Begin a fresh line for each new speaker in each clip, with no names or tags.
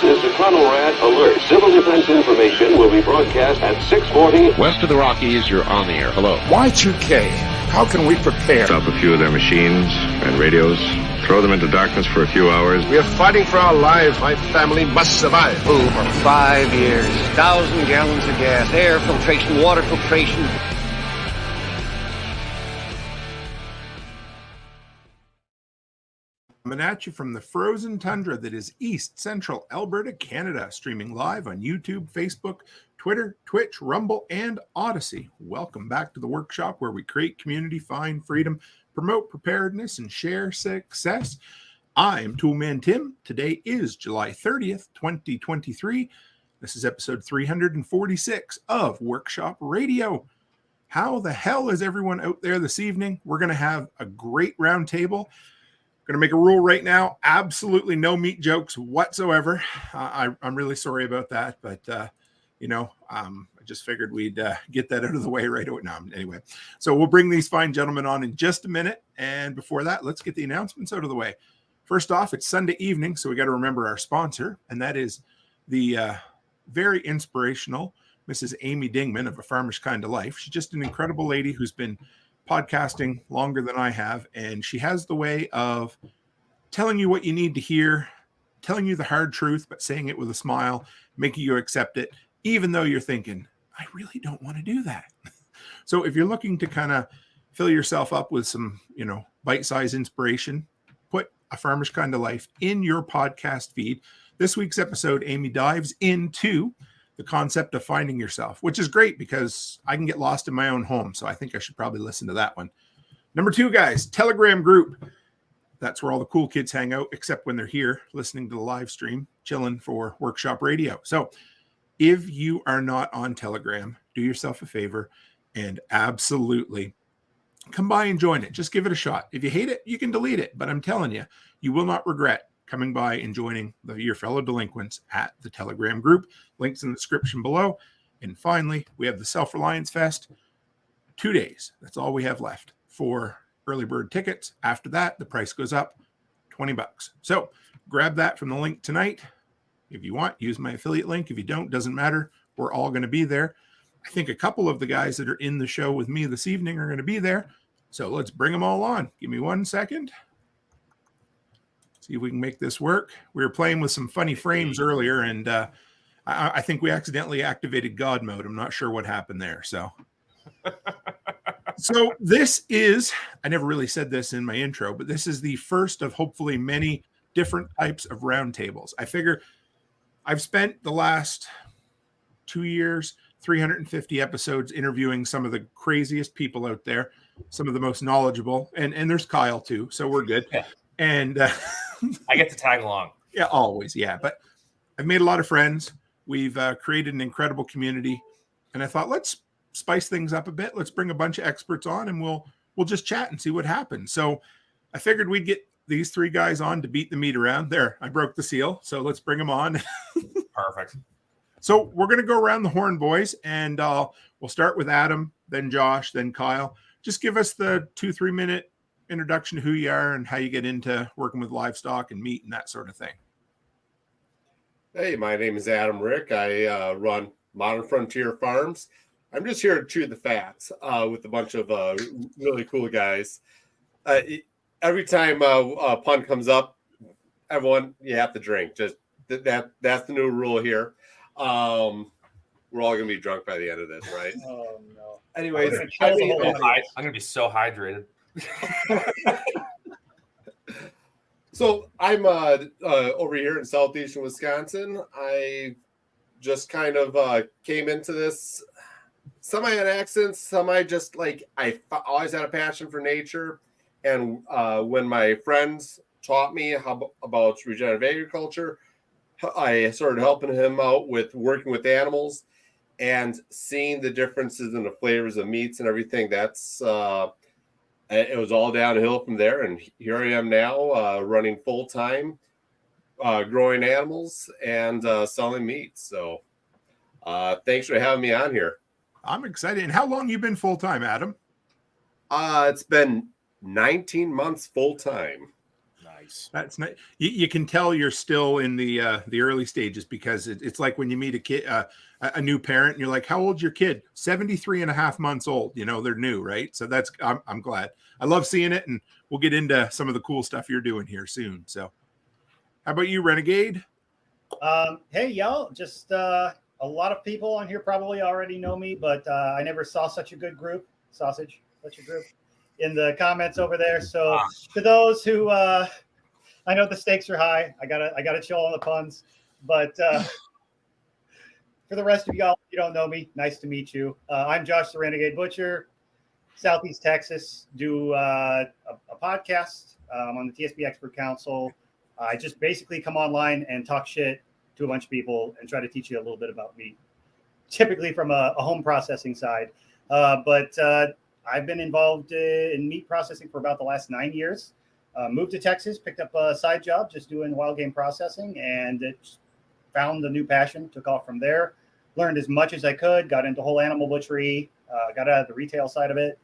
This is the Red Alert. Civil defense information will be broadcast at 6:40.
West of the Rockies, you're on the air. Hello.
Y2K, how can we prepare?
Stop a few of their machines and radios. Throw them into darkness for a few hours.
We are fighting for our lives. My family must survive.
Over 5 years, 1,000 gallons of gas, air filtration, water filtration.
Coming at you from the frozen tundra that is East Central Alberta, Canada, streaming live on YouTube, Facebook, Twitter, Twitch, Rumble, and Odyssey. Welcome back to the workshop where we create community, find freedom, promote preparedness, and share success. I'm Toolman Tim. Today is July 30th, 2023. This is episode 346 of Workshop Radio. How the hell is everyone out there this evening? We're going to have a great round table. Going to make a rule right now. Absolutely no meat jokes whatsoever. I'm really sorry about that, but I just figured we'd get that out of the way right away. No, anyway, so we'll bring these fine gentlemen on in just a minute. And before that, let's get the announcements out of the way. First off, it's Sunday evening, so we got to remember our sponsor, and that is the very inspirational Mrs. Amy Dingman of A Farmer's Kind of Life. She's just an incredible lady who's been podcasting longer than I have, and she has the way of telling you what you need to hear, telling you the hard truth, but saying it with a smile, making you accept it, even though you're thinking, I really don't want to do that. So if you're looking to kind of fill yourself up with some, bite-sized inspiration, put A Farmer's Kind of Life in your podcast feed. This week's episode, Amy dives into the concept of finding yourself, which is great because I can get lost in my own home. So I think I should probably listen to that one. Number 2, guys, Telegram group. That's where all the cool kids hang out, except when they're here listening to the live stream, chilling for Workshop Radio. So if you are not on Telegram, do yourself a favor and absolutely come by and join it. Just give it a shot. If you hate it, you can delete it. But I'm telling you, you will not regret coming by and joining your fellow delinquents at the Telegram group. Links in the description below. And finally, we have the Self-Reliance Fest. 2 days. That's all we have left for early bird tickets. After that, the price goes up $20. So grab that from the link tonight. If you want, use my affiliate link. If you don't, doesn't matter. We're all going to be there. I think a couple of the guys that are in the show with me this evening are going to be there. So let's bring them all on. Give me 1 second. See if we can make this work. We were playing with some funny frames earlier, and I think we accidentally activated God mode. I'm not sure what happened there. So this is, I never really said this in my intro, but this is the first of hopefully many different types of roundtables. I figure I've spent the last 2 years, 350 episodes interviewing some of the craziest people out there, some of the most knowledgeable, and there's Kyle too, so we're good. Yeah. And
I get to tag along.
Yeah, always. Yeah. But I've made a lot of friends. We've created an incredible community. And I thought, let's spice things up a bit. Let's bring a bunch of experts on and we'll just chat and see what happens. So I figured we'd get these 3 guys on to beat the meat around. There, I broke the seal. So let's bring them on.
Perfect.
So we're going to go around the horn, boys. And we'll start with Adam, then Josh, then Kyle. Just give us the 2-3 minute introduction to who you are and how you get into working with livestock and meat and that sort of thing.
Hey, my name is Adam Rick. I run Modern Frontier Farms. I'm just here to chew the fat with a bunch of really cool guys. Every time a pun comes up, everyone, you have to drink. Just that's the new rule here. We're all going to be drunk by the end of this, right?
Oh, no.
Anyways,
I'm going to be so hydrated.
So I'm over here in southeastern Wisconsin. I just kind of came into this semi on accident, semi just like I always had a passion for nature. And when my friends taught me about regenerative agriculture, I started helping him out with working with animals and seeing the differences in the flavors of meats and everything. That's it was all downhill from there, and here I am now running full-time, growing animals and selling meat. So thanks for having me on here.
I'm excited. And how long you been full-time, Adam?
It's been 19 months full-time.
Nice.
nice.
That's not. You can tell you're still in the early stages because it's like when you meet a kid, a new parent, and you're like, "How old's your kid?" 73 and a half months old. You know, they're new, right? So that's I'm glad. I love seeing it, and we'll get into some of the cool stuff you're doing here soon. So, how about you, Renegade?
Hey, y'all. Just a lot of people on here probably already know me, but I never saw such a good group, such a group in the comments over there. So to those who, I know the stakes are high. I gotta chill on the puns, but for the rest of y'all, if you don't know me, nice to meet you. I'm Josh, the Renegade Butcher, Southeast Texas. Do a podcast. I'm on the TSP Expert Council. I just basically come online and talk shit to a bunch of people and try to teach you a little bit about meat, typically from a home processing side. But I've been involved in meat processing for about the last 9 years. Moved to Texas, picked up a side job just doing wild game processing, and found a new passion, took off from there. Learned as much as I could, got into whole animal butchery, got out of the retail side of it.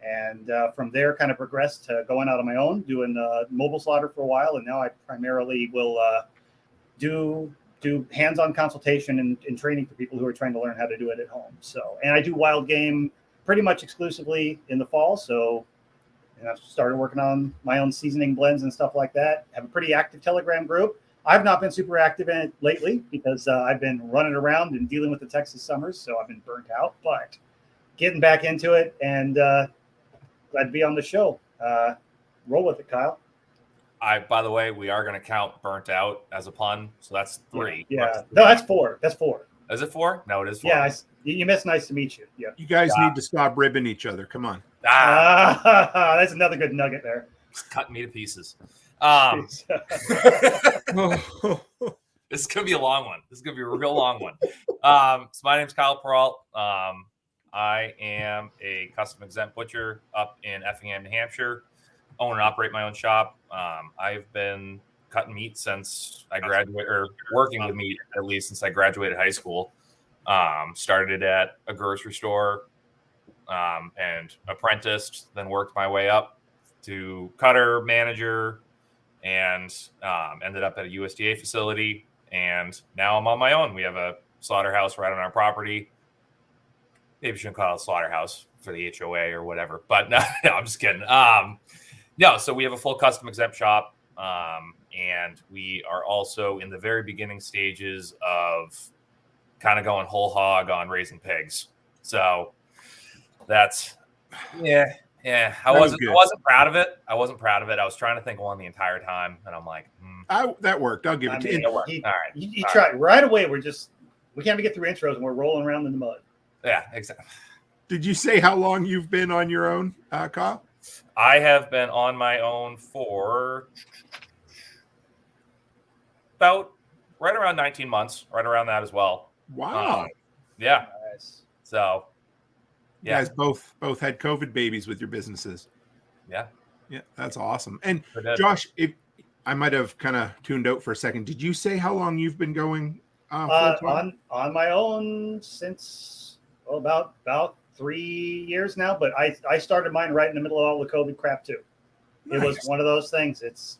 And from there, kind of progressed to going out on my own, doing mobile slaughter for a while. And now I primarily will do hands-on consultation and training for people who are trying to learn how to do it at home. So, and I do wild game pretty much exclusively in the fall. So, I've started working on my own seasoning blends and stuff like that. Have a pretty active Telegram group. I've not been super active in it lately because I've been running around and dealing with the Texas summers. So I've been burnt out, but getting back into it and glad to be on the show. Roll with it, Kyle.
By the way, we are going to count burnt out as a pun. So that's 3.
Yeah. No, that's 4. That's 4.
Is it 4? No, it is 4.
Yeah. You missed nice to meet you. Yeah.
You guys need to stop ribbing each other. Come on.
That's another good nugget there.
Just cutting me to pieces. This is going to be a long one. This is going to be a real long one. So my name's Kyle Peralt. I am a custom exempt butcher up in Effingham, New Hampshire. Own and operate my own shop. I've been cutting meat since I graduated, or working with meat at least since I graduated high school. Started at a grocery store and apprenticed, then worked my way up to cutter manager and ended up at a U.S.A. facility. And now I'm on my own. We have a slaughterhouse right on our property. Maybe we shouldn't call it a slaughterhouse for the HOA or whatever, but no, I'm just kidding. No, so we have a full custom exempt shop, and we are also in the very beginning stages of kind of going whole hog on raising pigs. So that's, yeah. I wasn't proud of it. I was trying to think one the entire time, and I'm like,
that worked. I'll give it to you.
All right.
You tried right away. We can't even get through intros, and we're rolling around in the mud.
Yeah, exactly.
Did you say how long you've been on your own, Kyle?
I have been on my own for about right around 19 months, right around that as well.
Wow.
Yeah.
Nice.
So, yeah.
You guys both had COVID babies with your businesses.
Yeah.
Yeah, that's awesome. And Josh, if I might have kind of tuned out for a second, did you say how long you've been going
on my own since about 3 years now? But I started mine right in the middle of all the COVID crap too. Nice. It was one of those things. It's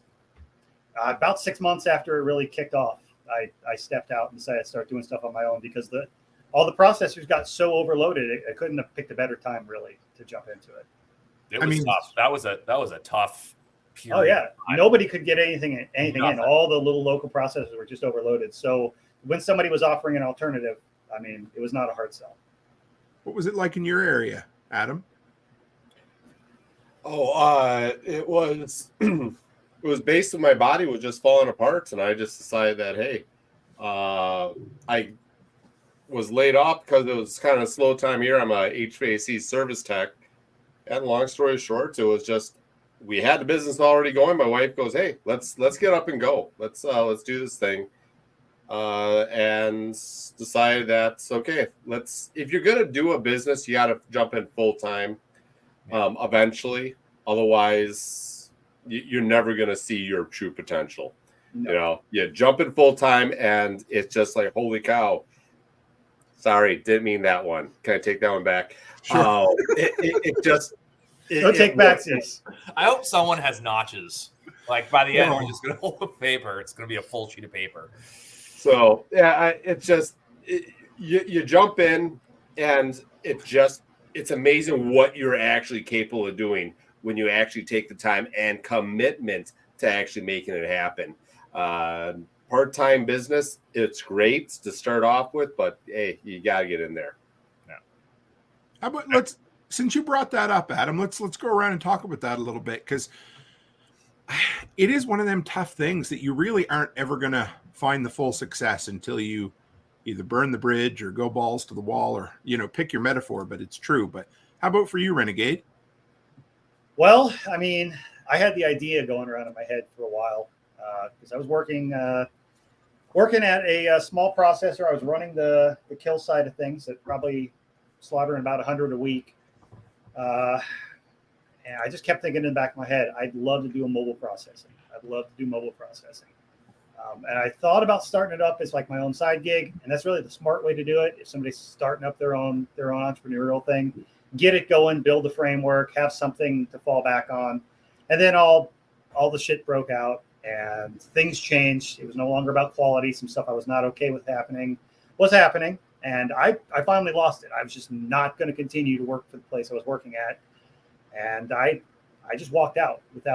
about 6 months after it really kicked off. I stepped out and decided to start doing stuff on my own because all the processors got so overloaded. I couldn't have picked a better time really to jump into it.
It was tough. That was a tough period.
Oh yeah, nobody could get anything in. All the little local processors were just overloaded. So when somebody was offering an alternative, I mean, it was not a hard sell.
What was it like in your area, Adam?
It was it was based on my body was just falling apart, and I just decided that hey, I was laid off because it was kind of a slow time here. I'm a HVAC service tech, and long story short, it was just we had the business already going. My wife goes, "Hey, let's get up and go. Let's do this thing." And decided that's okay. If you're gonna do a business, you got to jump in full time. Eventually, otherwise, you're never gonna see your true potential. No. You jump in full time, and it's just like, holy cow! Sorry, didn't mean that one. Can I take that one back?
Sure. Don't take back this.
I hope someone has notches Like by the end, we're just going to hold the paper. It's going to be a full sheet of paper.
So yeah, you jump in, and it's amazing what you're actually capable of doing when you actually take the time and commitment to actually making it happen. Part-time business, it's great to start off with, but hey, you got to get in there.
Yeah.
How about since you brought that up, Adam, let's go around and talk about that a little bit, because it is one of them tough things that you really aren't ever going to find the full success until you either burn the bridge or go balls to the wall, or, pick your metaphor, but it's true. But how about for you, Renegade?
Well, I mean, I had the idea going around in my head for a while because I was working at a small processor. I was running the kill side of things, at probably slaughtering about 100 a week. And I just kept thinking in the back of my head, I'd love to do mobile processing. And I thought about starting it up as like my own side gig, and that's really the smart way to do it. If somebody's starting up their own entrepreneurial thing, get it going, build the framework, have something to fall back on. And then all the shit broke out and things changed. It was no longer about quality. Some stuff I was not okay with was happening. And I finally lost it. I was just not going to continue to work for the place I was working at. And I just walked out with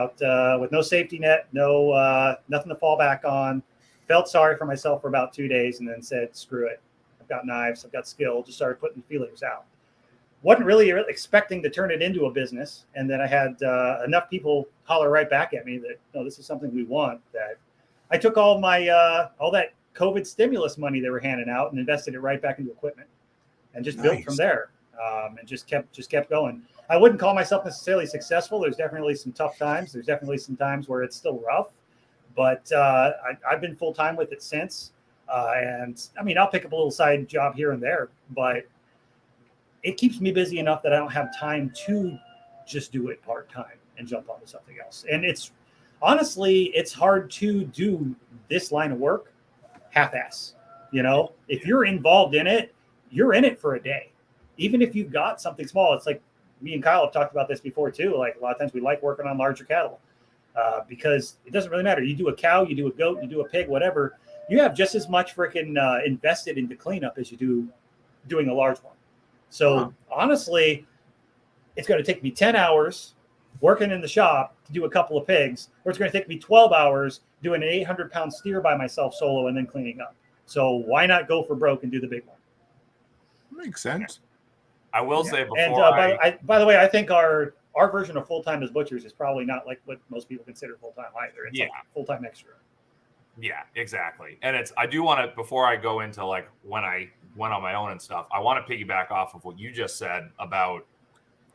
no safety net, nothing to fall back on. Felt sorry for myself for about 2 days, and then said, screw it. I've got knives, I've got skill. Just started putting feelers out. Wasn't really expecting to turn it into a business. And then I had enough people holler right back at me that, no, this is something we want, that I took all that COVID stimulus money they were handing out and invested it right back into equipment, and just built from there. And just kept going. I wouldn't call myself necessarily successful. There's definitely some tough times. There's definitely some times where it's still rough, but I've been full-time with it since. And I mean, I'll pick up a little side job here and there, but it keeps me busy enough that I don't have time to just do it part-time and jump onto something else. And it's hard to do this line of work half-ass. If you're involved in it, you're in it for a day. Even if you've got something small, it's like me and Kyle have talked about this before too. Like, a lot of times we like working on larger cattle because it doesn't really matter. You do a cow, you do a goat, you do a pig, whatever. You have just as much freaking invested into cleanup as you do doing a large one. So honestly, it's going to take me 10 hours working in the shop to do a couple of pigs, or it's going to take me 12 hours doing an 800-pound steer by myself solo and then cleaning up. So why not go for broke and do the big one?
Makes sense.
I will say before.
And by the way, I think our version of full-time as butchers is probably not like what most people consider full-time either. It's like full-time extra.
Yeah, exactly. And I do want to, before I go into like when I went on my own and stuff, I want to piggyback off of what you just said about,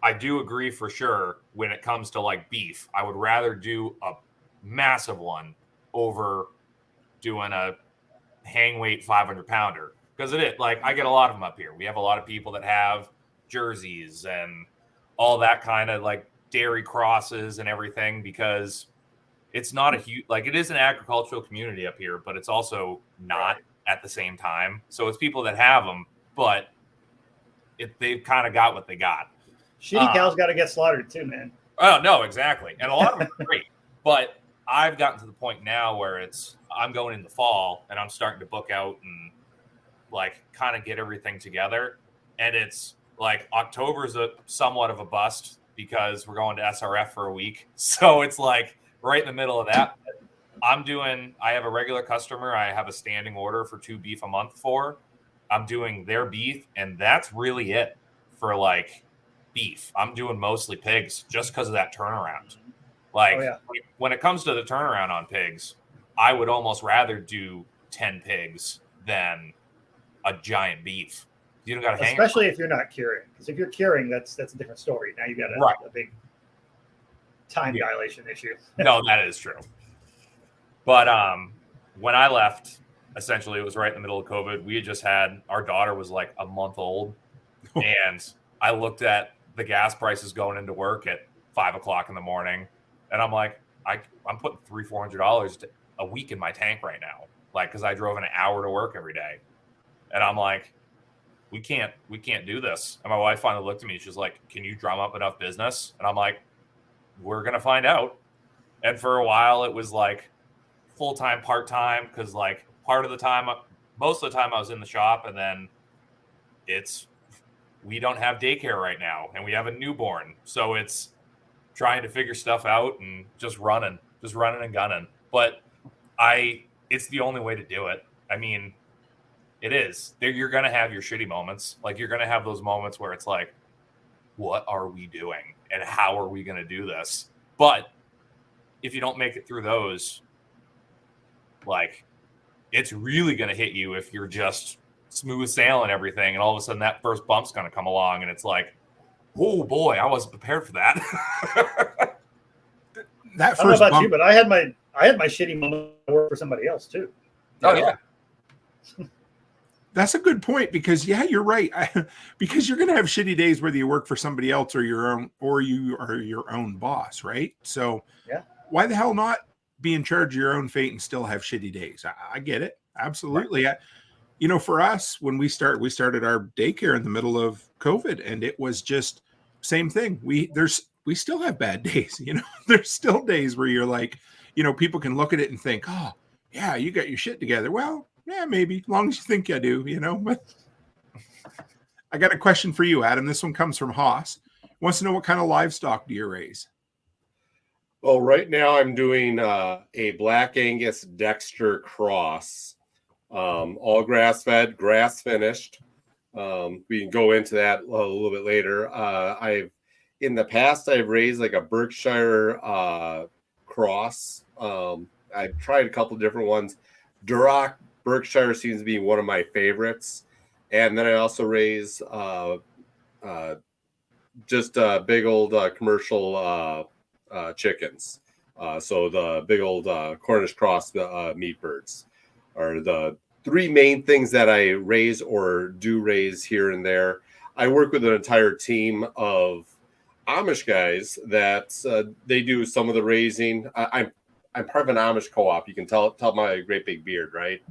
I do agree for sure when it comes to like beef. I would rather do a massive one over doing a hang weight 500 pounder, because I get a lot of them up here. We have a lot of people that have jerseys and all that kind of like dairy crosses and everything, because it's not a huge, like, it is an agricultural community up here, but it's also not at the same time. So it's people that have them, but they've kind of got what they got.
Shitty cows got to get slaughtered too, man.
Oh, no, exactly. And a lot of them are great. But I've gotten to the point now where I'm going in the fall and I'm starting to book out and like kind of get everything together. And it's like October's somewhat of a bust because we're going to SRF for a week. So it's like right in the middle of that. I have a regular customer I have a standing order for 2 beef a month for. I'm doing their beef, and that's really it for like beef. I'm doing mostly pigs just because of that turnaround. Like when it comes to the turnaround on pigs, I would almost rather do 10 pigs than a giant beef. You don't got to hang.
Especially if you're not curing, because if you're curing, that's a different story. Now you got a big time dilation issue.
No, that is true. But when I left, essentially it was right in the middle of COVID. We had just had, our daughter was like a month old, and I looked at the gas prices going into work at 5 o'clock in the morning, and I'm like, I'm putting $300-400 a week in my tank right now, like, because I drove an hour to work every day, and I'm like, we can't do this. And my wife finally looked at me. She's like, can you drum up enough business? And I'm like, we're gonna find out. And for a while, it was like full-time, part-time, because like part of the time, most of the time I was in the shop, and then we don't have daycare right now, and we have a newborn. So it's trying to figure stuff out and just running and gunning. But it's the only way to do it. I mean, it is. You're going to have your shitty moments. Like, you're going to have those moments where it's like, what are we doing? And how are we going to do this? But if you don't make it through those, like, it's really going to hit you if you're just smooth sailing everything. And all of a sudden that first bump's going to come along and it's like, oh boy, I wasn't prepared for that.
I don't know about you, but I had my shitty moment to work for somebody else too.
Oh yeah.
That's a good point, because you're right. Because you're going to have shitty days whether you work for somebody else or you are your own boss, right? So why the hell not be in charge of your own fate and still have shitty days? I get it. Absolutely. Right. For us, when we started our daycare in the middle of COVID, and it was just same thing. We still have bad days. There's still days where you're like, people can look at it and think, oh yeah, you got your shit together. Well, yeah, maybe, as long as you think you do, But I got a question for you, Adam. This one comes from Haas. Wants to know, what kind of livestock do you raise?
Well, right now I'm doing a Black Angus Dexter cross, all grass fed, grass finished. We can go into that a little bit later. In the past I've raised like a Berkshire cross. I've tried a couple different ones. Duroc Berkshire seems to be one of my favorites. And then I also raise just big old commercial chickens. So the big old Cornish cross meat birds are the three main things that I raise or do raise here and there. I work with an entire team of Amish guys that they do some of the raising. I'm part of an Amish co-op. You can tell my great big beard, right?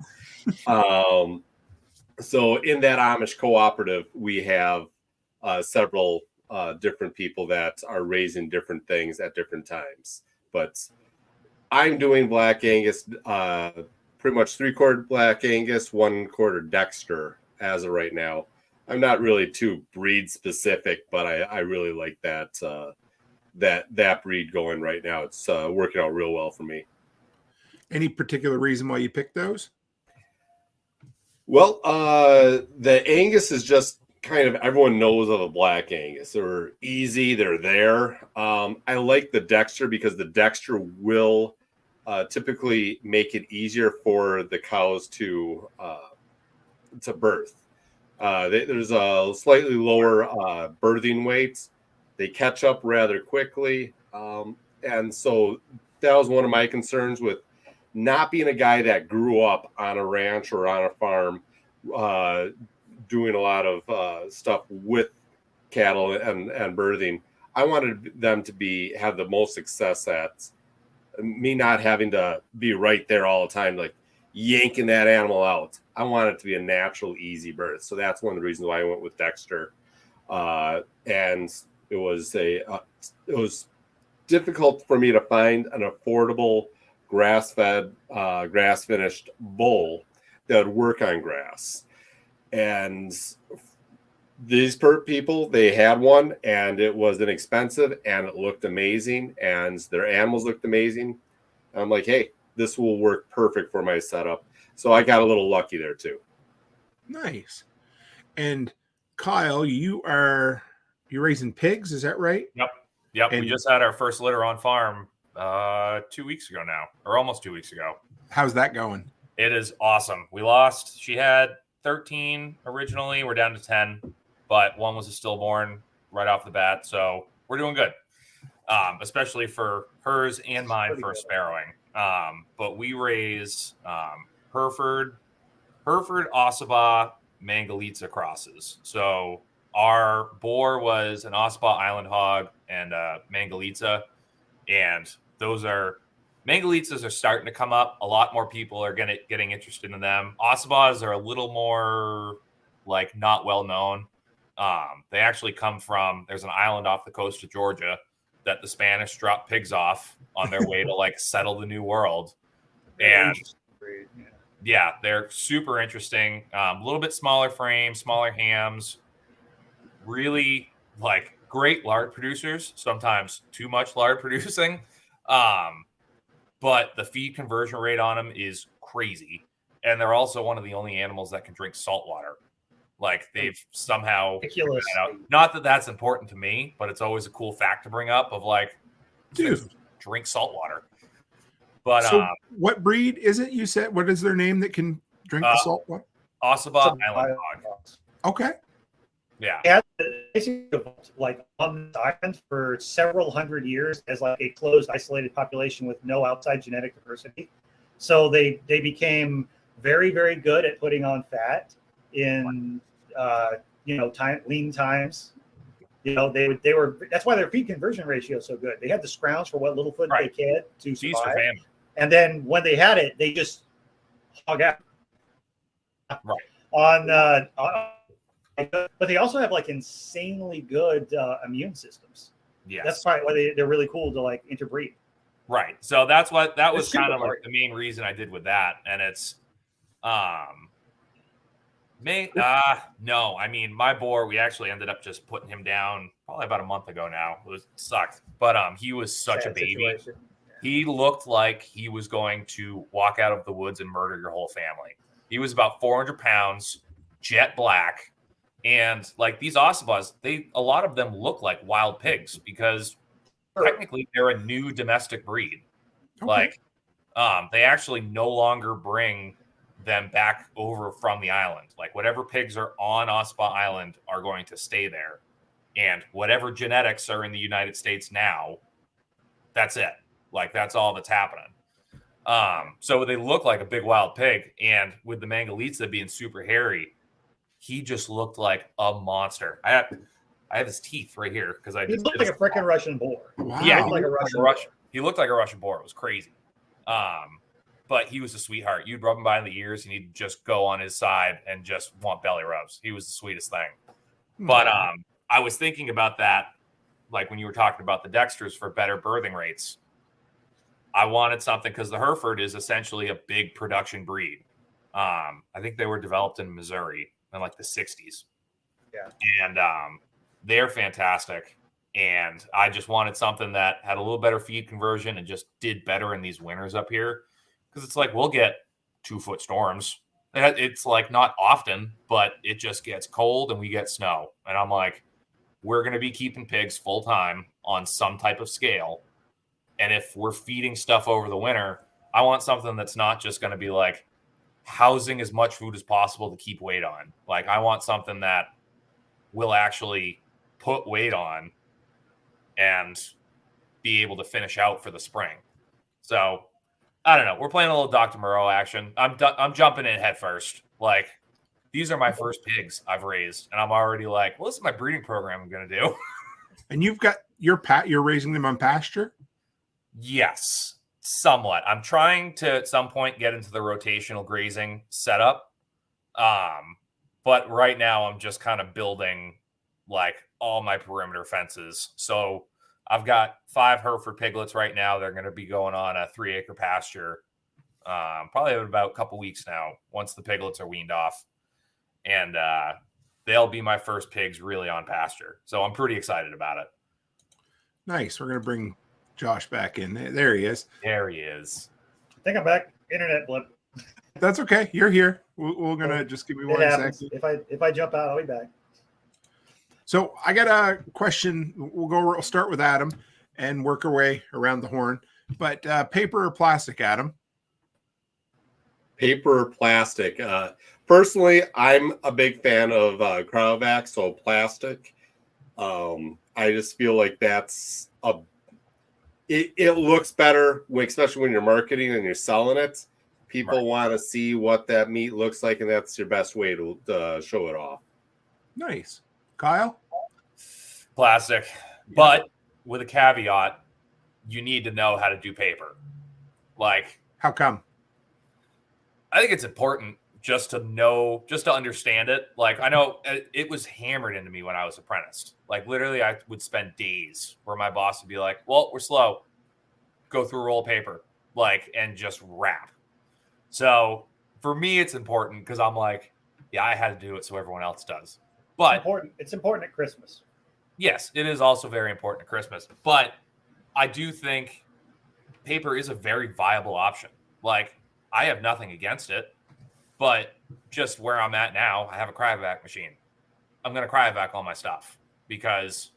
So in that Amish cooperative, we have several different people that are raising different things at different times. But I'm doing Black Angus, pretty much 3/4 Black Angus, 1/4 Dexter as of right now. I'm not really too breed specific, but I really like that that breed going right now. It's working out real well for me.
Any particular reason why you picked those?
Well, the Angus is just kind of, everyone knows of a Black Angus. They're easy. They're there. I like the Dexter because the Dexter will typically make it easier for the cows to birth. There's a slightly lower birthing weight. They catch up rather quickly. And so that was one of my concerns with not being a guy that grew up on a ranch or on a farm, doing a lot of stuff with cattle and birthing. I wanted them to have the most success at me not having to be right there all the time, like yanking that animal out. I want it to be a natural, easy birth. So that's one of the reasons why I went with Dexter. And it was difficult for me to find an affordable grass-fed, grass-finished bull that would work on grass. And these people, they had one, and it was inexpensive, and it looked amazing, and their animals looked amazing. I'm like, hey, this will work perfect for my setup. So I got a little lucky there too. Nice.
And Kyle, you're raising pigs, is that right?
Yep. And we just had our first litter on farm 2 weeks ago now, or almost 2 weeks ago.
How's that going?
It is awesome. She had 13 originally. We're down to 10, but one was a stillborn right off the bat. So we're doing good, especially for hers and mine for sparrowing. But we raise Hereford, Ossabaw, Mangalitsa crosses. So our boar was an Ossabaw Island hog and Mangalitsa, and Mangalitsas are starting to come up. A lot more people are getting interested in them. Ossabaws are a little more like not well known. They actually come from, there's an island off the coast of Georgia that the Spanish dropped pigs off on their way to like settle the New World. And yeah, they're super interesting. A little bit smaller frame, smaller hams, really like great lard producers, sometimes too much lard producing. But the feed conversion rate on them is crazy. And they're also one of the only animals that can drink salt water. Like they've somehow
Ridiculous.
Not that that's important to me, but it's always a cool fact to bring up of like,
Dude,
drink salt water. But
so what breed is it? You said, what is their name that can drink the salt water?
O.S.A. Island Hog.
Okay.
Yeah.
They had basically like on the island for several hundred years as like a closed, isolated population with no outside genetic diversity. So they became very, very good at putting on fat in lean times. You know, they were that's why their feed conversion ratio is so good. They had the scrounge for what little food they could to survive. And then when they had it, they just hog out. Right. But they also have like insanely good immune systems.
Yes.
That's probably why they're really cool to like interbreed.
Right. So that was kind of like the main reason I did with that. And it's no, I mean my boar, we actually ended up just putting him down probably about a month ago now. It sucked. But he was such a baby. Situation. He looked like he was going to walk out of the woods and murder your whole family. He was about 400 pounds, jet black. And like these Ossibas, a lot of them look like wild pigs because technically they're a new domestic breed. Okay. Like they actually no longer bring them back over from the island. Like whatever pigs are on Ossiba Island are going to stay there. And whatever genetics are in the United States now, that's it. Like that's all that's happening. So they look like a big wild pig. And with the Mangalitsa being super hairy, he just looked like a monster. I have his teeth right here because he
looked like a freaking Russian boar.
Wow. Yeah, he looked like a Russian boar. It was crazy. But he was a sweetheart. You'd rub him by the ears and he'd just go on his side and just want belly rubs. He was the sweetest thing. But I was thinking about that, like when you were talking about the Dexters for better birthing rates. I wanted something because the Hereford is essentially a big production breed. I think they were developed in Missouri in like the 60s.
Yeah.
And they're fantastic. And I just wanted something that had a little better feed conversion and just did better in these winters up here. Because it's like we'll get 2-foot storms. It's like not often, but it just gets cold and we get snow. And I'm like, we're going to be keeping pigs full time on some type of scale. And if we're feeding stuff over the winter, I want something that's not just going to be like housing as much food as possible to keep weight on. Like I want something that will actually put weight on and be able to finish out for the spring. So I don't know. We're playing a little Dr. Moreau action. I'm jumping in head first. Like these are my first pigs I've raised, and I'm already like, well, this is my breeding program I'm going to do.
And you've got you're raising them on pasture?
Yes, somewhat. I'm trying to at some point get into the rotational grazing setup. But right now I'm just kind of building like all my perimeter fences. So I've got 5 Hereford piglets right now. They're going to be going on a 3-acre pasture. Probably in about a couple weeks now, once the piglets are weaned off. And they'll be my first pigs really on pasture. So I'm pretty excited about it.
Nice. We're going to bring Josh back in. There he is.
There he is.
I think I'm back. Internet blip.
That's okay. You're here. We're going to just give me 1 second.
If I jump out, I'll be back.
So I got a question. We'll start with Adam and work our way around the horn. But paper or plastic, Adam?
Paper or plastic? Personally, I'm a big fan of cryovac, so plastic. I just feel like that's it looks better, especially when you're marketing and you're selling it. People want to see what that meat looks like, and that's your best way to show it off.
Nice. Kyle?
Plastic. But with a caveat, you need to know how to do paper. Like,
how come?
I think it's important just to know, just to understand it. Like, I know it was hammered into me when I was apprenticed. Like, literally, I would spend days where my boss would be like, well, we're slow. Go through a roll of paper, like, and just wrap. So for me, it's important because I'm like, yeah, I had to do it so everyone else does. But
it's important at Christmas.
Yes, it is also very important at Christmas. But I do think paper is a very viable option. Like, I have nothing against it, but just where I'm at now, I have a cryovac machine. I'm going to cryovac all my stuff because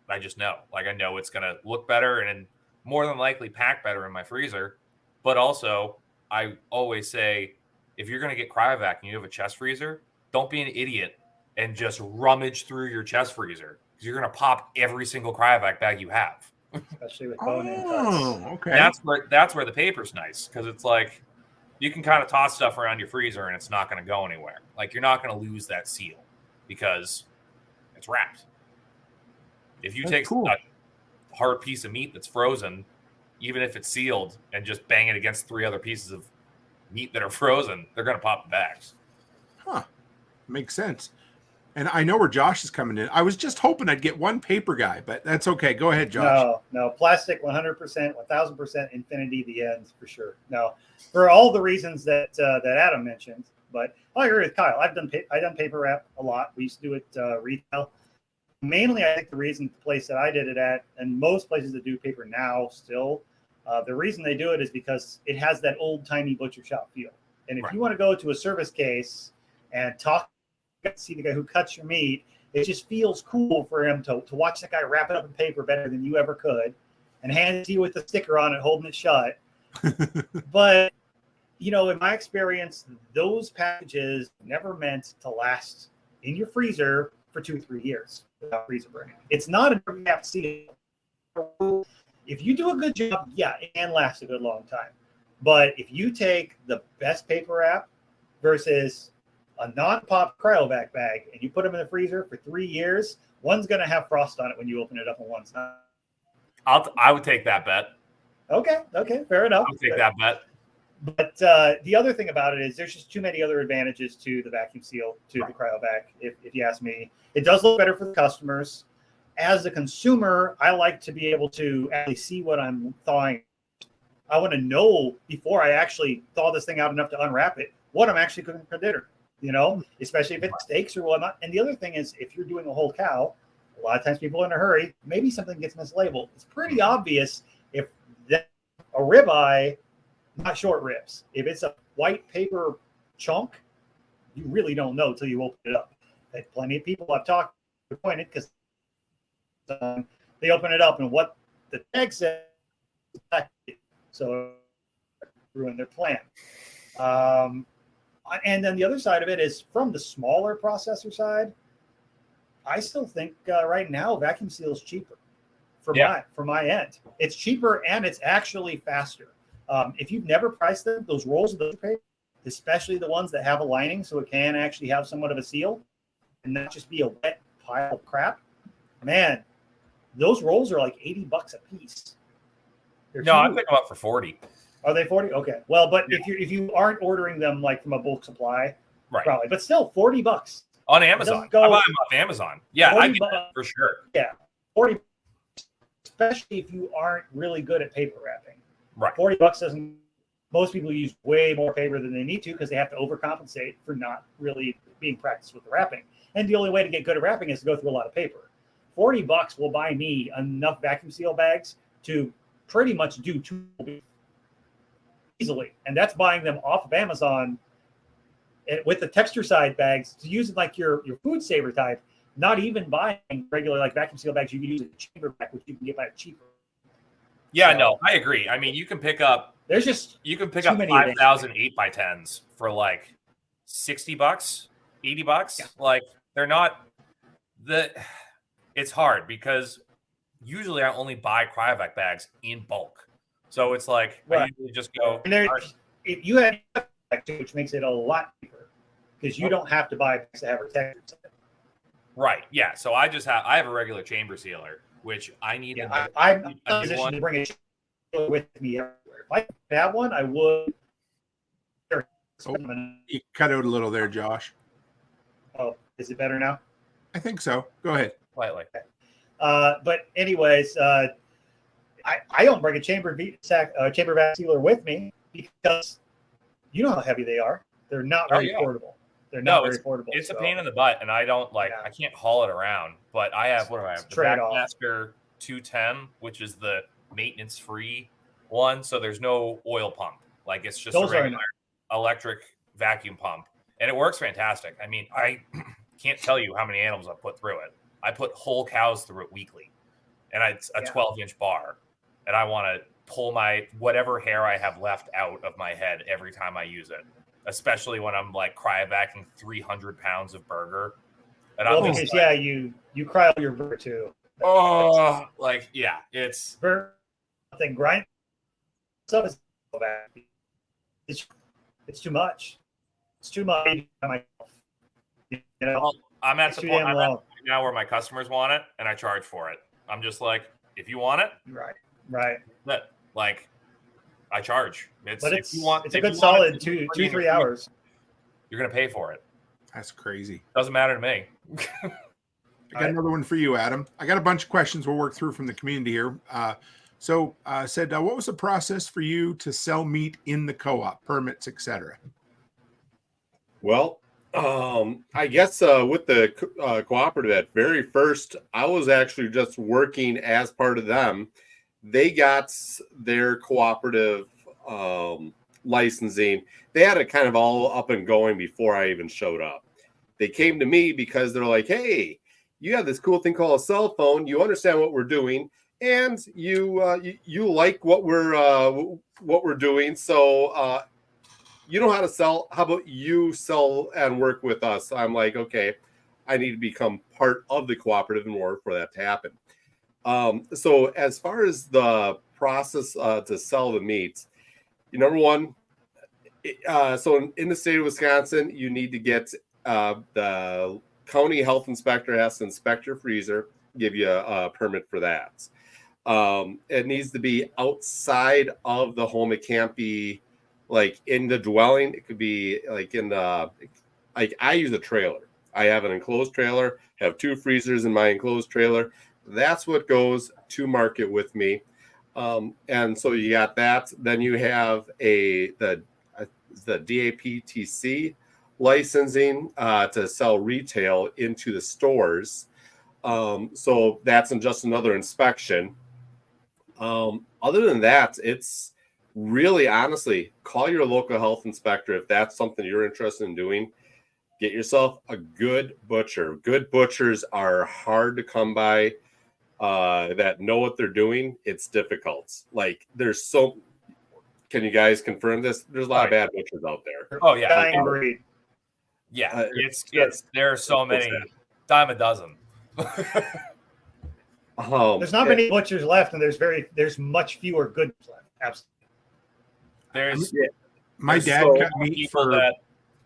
I just know. Like, I know it's going to look better and more than likely pack better in my freezer. But also, I always say, if you're going to get cryovac and you have a chest freezer, don't be an idiot and just rummage through your chest freezer because you're going to pop every single cryovac bag you have.
Especially with bone-in cuts.
Oh, okay.
That's where the paper's nice because it's like you can kind of toss stuff around your freezer and it's not going to go anywhere. Like, you're not going to lose that seal because it's wrapped. If you take a hard piece of meat that's frozen, even if it's sealed, and just bang it against 3 other pieces of meat that are frozen, they're going to pop the bags.
Huh. Makes sense. And I know where Josh is coming in. I was just hoping I'd get one paper guy, but that's okay. Go ahead, Josh.
No, plastic 100%, 1000% infinity, the end for sure. No, for all the reasons that Adam mentioned. But I agree with Kyle. I've done paper wrap a lot. We used to do it retail. Mainly, I think the reason the place that I did it at, and most places that do paper now still, the reason they do it is because it has that old-timey butcher shop feel. And if you want to go to a service case and see the guy who cuts your meat, it just feels cool for him to watch that guy wrap it up in paper better than you ever could and hand it to you with a sticker on it, holding it shut. But, in my experience, those packages never meant to last in your freezer for 2-3 years without freezer burning. It's not a gap seal. If you do a good job, yeah, it can last a good long time. But if you take the best paper wrap versus a non-pop cryovac bag and you put them in the freezer for 3 years, one's going to have frost on it when you open it up and one's not.
I would take that bet.
Okay, fair enough.
I'll take that bet.
But the other thing about it is there's just too many other advantages to the vacuum seal, to the cryovac, if you ask me. It does look better for the customers. As a consumer, I like to be able to actually see what I'm thawing. I want to know before I actually thaw this thing out enough to unwrap it, what I'm actually cooking for dinner, especially if it's steaks or whatnot. And the other thing is, if you're doing a whole cow, a lot of times people are in a hurry, maybe something gets mislabeled. It's pretty obvious if that's a ribeye, not short ribs. If it's a white paper chunk, you really don't know till you open it up. I've had plenty of people I've talked to pointed because they open it up and what the tag says, so ruin their plan. And then the other side of it is from the smaller processor side. I still think right now vacuum seal is cheaper for my end. It's cheaper and it's actually faster. If you've never priced them, those rolls of the paper, especially the ones that have a lining, so it can actually have somewhat of a seal and not just be a wet pile of crap. Man, those rolls are like $80 a piece.
I pick them up for 40.
Are they 40? Okay. Well, but if you aren't ordering them like from a bulk supply,
right?
Probably, but still $40
on Amazon. I buy them off Amazon. Yeah, I get that for sure.
Yeah, 40, especially if you aren't really good at paper wrapping.
Right.
$40 doesn't. Most people use way more paper than they need to because they have to overcompensate for not really being practiced with the wrapping. And the only way to get good at wrapping is to go through a lot of paper. $40 will buy me enough vacuum seal bags to pretty much do 2 easily, and that's buying them off of Amazon with the texture side bags to use it like your food saver type. Not even buying regular like vacuum seal bags, you can use a chamber bag, which you can get by cheaper.
Yeah, no, I agree. I mean, you can pick up 5,000 8x10s for like $60, $80. Yeah. Like they're not it's hard because usually I only buy cryovac bags in bulk. So it's like I usually just go.
And if you have, which makes it a lot cheaper because you don't have to buy bags to have a texture.
Right. Yeah. So I have a regular chamber sealer, which I need.
Yeah, I'm in a position to bring a sealer with me everywhere. If I have one, I would.
Oh, you cut out a little there, Josh.
Oh, is it better now?
I think so. Go ahead.
Slightly.
But anyways, I don't bring a chamber vac sealer with me because you know how heavy they are. They're not very portable. They're not very portable.
It's a pain in the butt, and I don't I can't haul it around. But I have, what do I have? The Backmaster 210, which is the maintenance-free one. So there's no oil pump. Like, it's just a regular electric vacuum pump, and it works fantastic. I mean, I can't tell you how many animals I've put through it. I put whole cows through it weekly, and it's a 12-inch bar, and I want to pull my whatever hair I have left out of my head every time I use it, especially when I'm like cryovacing 300 pounds of burger. And
because you cryo your burger too.
Oh, it's
thing grind stuff is it's too much. It's too much. You know,
well, I'm at the point now where my customers want it, and I charge for it. I'm just like, if you want it,
right.
But like, I charge.
It's a good solid 2-3 hours.
You're gonna pay for it. That's crazy.
Doesn't matter to me.
I got another one for you, Adam. I got a bunch of questions we'll work through from the community here. Said, what was the process for you to sell meat in the co-op, permits, etc.?
Well, I guess with the cooperative at very first, I was actually just working as part of them. They got their cooperative licensing. They had it kind of all up and going before I even showed up. They came to me because they're like, hey, you have this cool thing called a cell phone. You understand what we're doing, and you like what we're doing. So you know how to sell. How about you sell and work with us? I'm like, okay, I need to become part of the cooperative in order for that to happen. So as far as the process to sell the meats, number one, so in the state of Wisconsin, you need to get the county health inspector has to inspect your freezer, give you a permit for that. It needs to be outside of the home. It can't be like in the dwelling. It could be like in the, like I use a trailer. I have an enclosed trailer, have 2 freezers in my enclosed trailer. That's what goes to market with me. And so you got that. Then you have the DAPTC licensing to sell retail into the stores. So that's just another inspection. Other than that, it's really, honestly, call your local health inspector if that's something you're interested in doing. Get yourself a good butcher. Good butchers are hard to come by that know what they're doing. It's difficult. Like, can you guys confirm this? There's a lot of bad butchers out there.
Oh, yeah. Yeah, there are so many, dime a dozen.
There's not many butchers left, and there's much fewer good left.
Absolutely.
My dad cut meat for
that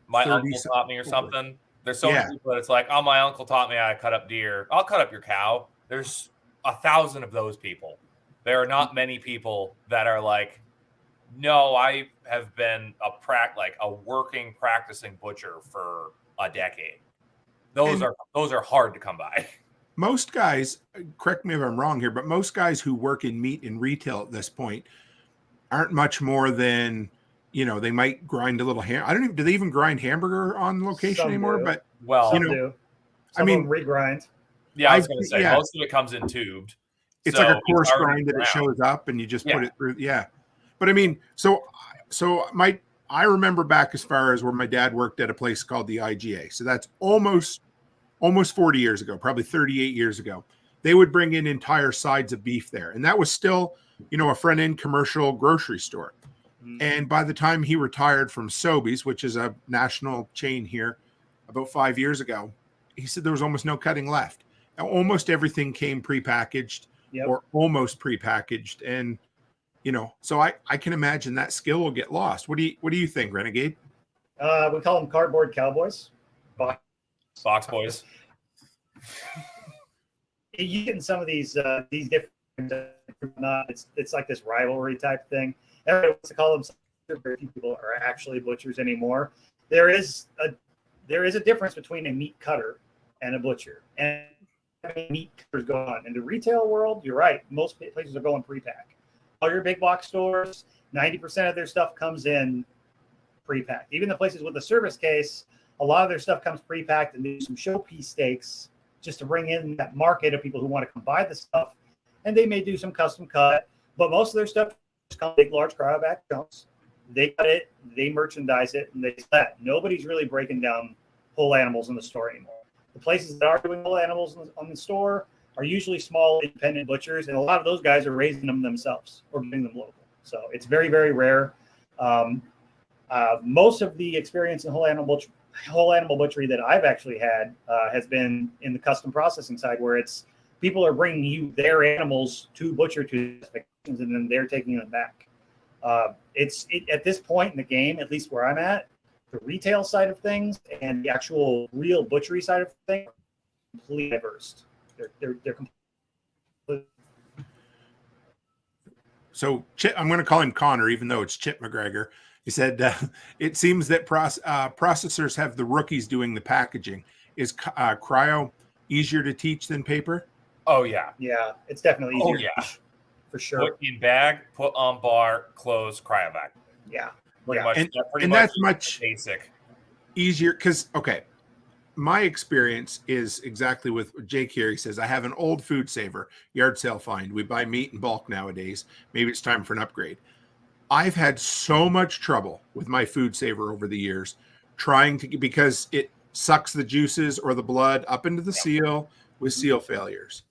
my uncle taught me or something. There's so many people that it's like, oh, my uncle taught me how to cut up deer. I'll cut up your cow. There's 1,000 of those people. There are not many people that are like, no, I have been a working, practicing butcher for a decade. Those are hard to come by.
Most guys, correct me if I'm wrong here, but most guys who work in meat and retail at this point aren't much more than, they might grind a little do they even grind hamburger on location
Some
anymore?
Do.
But
some do. Some of them regrind.
Yeah, I was going to say most of it comes in tubed.
It's like a coarse grind that it shows up and you just put it through. Yeah. But I mean, so I remember back as far as where my dad worked at a place called the IGA. So that's almost 40 years ago, probably 38 years ago. They would bring in entire sides of beef there. And that was still, a front-end commercial grocery store. Mm-hmm. And by the time he retired from Sobeys, which is a national chain here, about 5 years ago, he said there was almost no cutting left. Now, almost everything came prepackaged or almost prepackaged. And, so I can imagine that skill will get lost. What do you think, Renegade?
We call them cardboard cowboys.
Box boys.
You get in some of these different it's like this rivalry type thing. Everybody wants to call them very few people are actually butchers anymore. There is a difference between a meat cutter and a butcher, and meat cutters go on. In the retail world, you're right. Most places are going pre-pack. All your big box stores, 90% of their stuff comes in pre-packed. Even the places with the service case, a lot of their stuff comes pre-packed, and they do some showpiece steaks just to bring in that market of people who want to come buy the stuff. And they may do some custom cut, but most of their stuff just comes in big, large cryovac chunks. They cut it, they merchandise it, and they sell it. Nobody's really breaking down whole animals in the store anymore. The places that are doing whole animals on the store are usually small independent butchers, and a lot of those guys are raising them themselves or getting them local. So it's very, very rare. Most of the experience in whole animal butchery that I've actually had has been in the custom processing side, where it's people are bringing you their animals to butcher to specifications, and then they're taking them back. At this point in the game, at least where I'm at, the retail side of things and the actual real butchery side of things are completely diverse. They're completely.
So Chip, I'm going to call him Connor, even though it's Chip McGregor. He said, it seems that processors have the rookies doing the packaging. Is cryo easier to teach than paper?
Oh, yeah.
Yeah, it's definitely easier.
Oh, yeah.
For sure.
Put in bag, put on bar, close, cryovac.
Yeah.
Pretty
And
much
that's much
basic.
Easier because, okay, my experience is exactly with Jake here. He says, I have an old food saver, yard sale find. We buy meat in bulk nowadays. Maybe it's time for an upgrade. I've had so much trouble with my food saver over the years because it sucks the juices or the blood up into the seal with seal failures.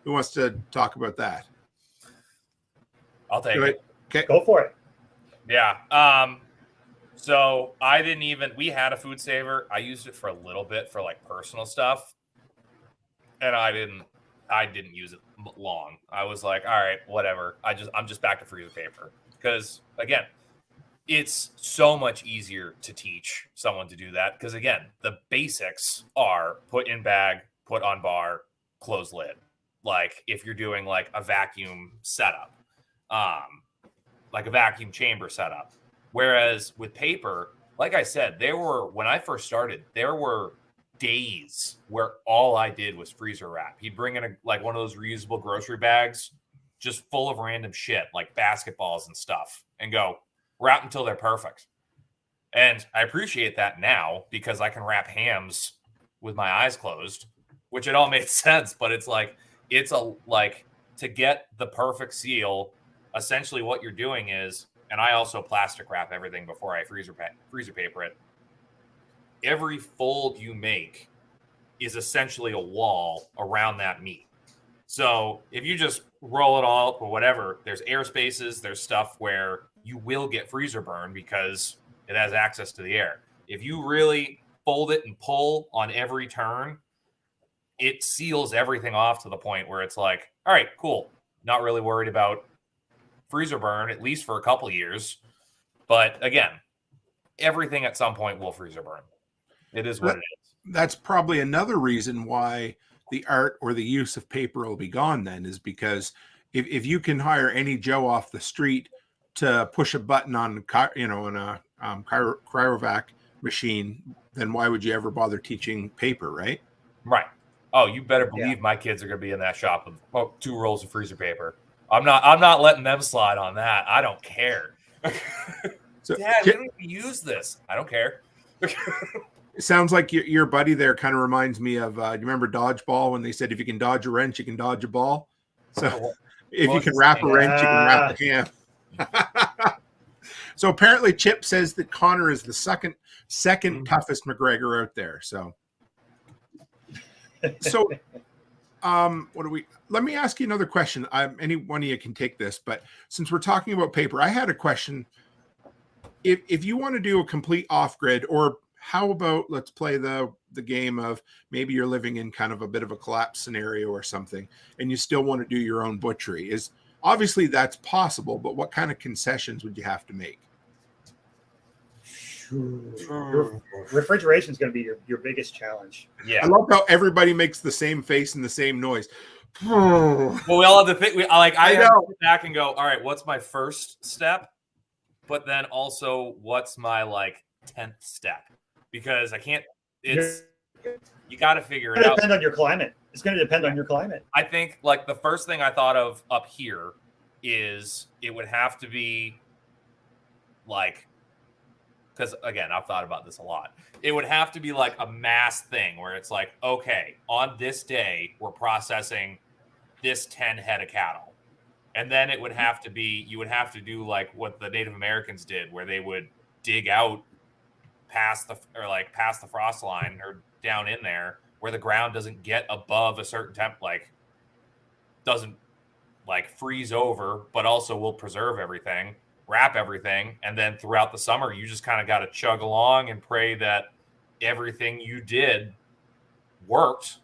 Who wants to talk about that?
I'll take it.
Okay.
Go for it.
Yeah. So we had a food saver. I used it for a little bit for like personal stuff. And I didn't use it long. I was like, all right, whatever. I'm just back to freezer paper. Because again, it's so much easier to teach someone to do that. Because again, the basics are put in bag, put on bar, close lid. Like if you're doing like a vacuum setup, like a vacuum chamber setup. Whereas with paper, like I said, when I first started, there were days where all I did was freezer wrap. He'd bring in one of those reusable grocery bags, just full of random shit like basketballs and stuff, and go wrap until they're perfect. And I appreciate that now because I can wrap hams with my eyes closed, which it all made sense. But it's to get the perfect seal. Essentially, what you're doing is, and I also plastic wrap everything before I freezer paper it. Every fold you make is essentially a wall around that meat. So if you just roll it all up or whatever, there's air spaces, there's stuff where you will get freezer burn because it has access to the air. If you really fold it and pull on every turn, it seals everything off to the point where it's like, all right, cool. Not really worried about freezer burn, at least for a couple years. But again, everything at some point will freezer burn. It is what it is.
That's probably another reason why the art or the use of paper will be gone then, is because if you can hire any Joe off the street to push a button on a cryovac machine, then why would you ever bother teaching paper, right?
Right. Oh, you better believe my kids are going to be in that shop with 2 rolls of freezer paper. I'm not letting them slide on that. I don't care.
So,
Dad, we don't even use this. I don't care.
It sounds like your buddy there kind of reminds me of, you remember dodgeball when they said if you can dodge a wrench, you can dodge a ball? So if you can wrap a wrench, you can wrap a ham. So apparently Chip says that Connor is the second toughest McGregor out there. So let me ask you another question. Any one of you can take this, but since we're talking about paper, I had a question. If you want to do a complete off-grid, or how about let's play the game of maybe you're living in kind of a bit of a collapse scenario or something, and you still want to do your own butchery. Obviously that's possible, but what kind of concessions would you have to make?
Refrigeration is going to be your biggest challenge.
Yeah,
I love how everybody makes the same face and the same noise.
Well, we all have to think. I have to sit back and go, all right, what's my first step? but then also what's my like 10th step? Because I can't. It's you got to figure it out.
Depend on your climate. It's going to depend on your climate.
I think like the first thing I thought of up here is it would have to be like, because again, I've thought about this a lot. It would have to be like a mass thing where it's like, okay, on this day, we're processing this 10 head of cattle. And then it would have to be, you would have to do like what the Native Americans did, where they would dig out past the frost line or down in there where the ground doesn't get above a certain temp, like doesn't like freeze over, but also will preserve everything, wrap everything. And then throughout the summer, you just kind of got to chug along and pray that everything you did worked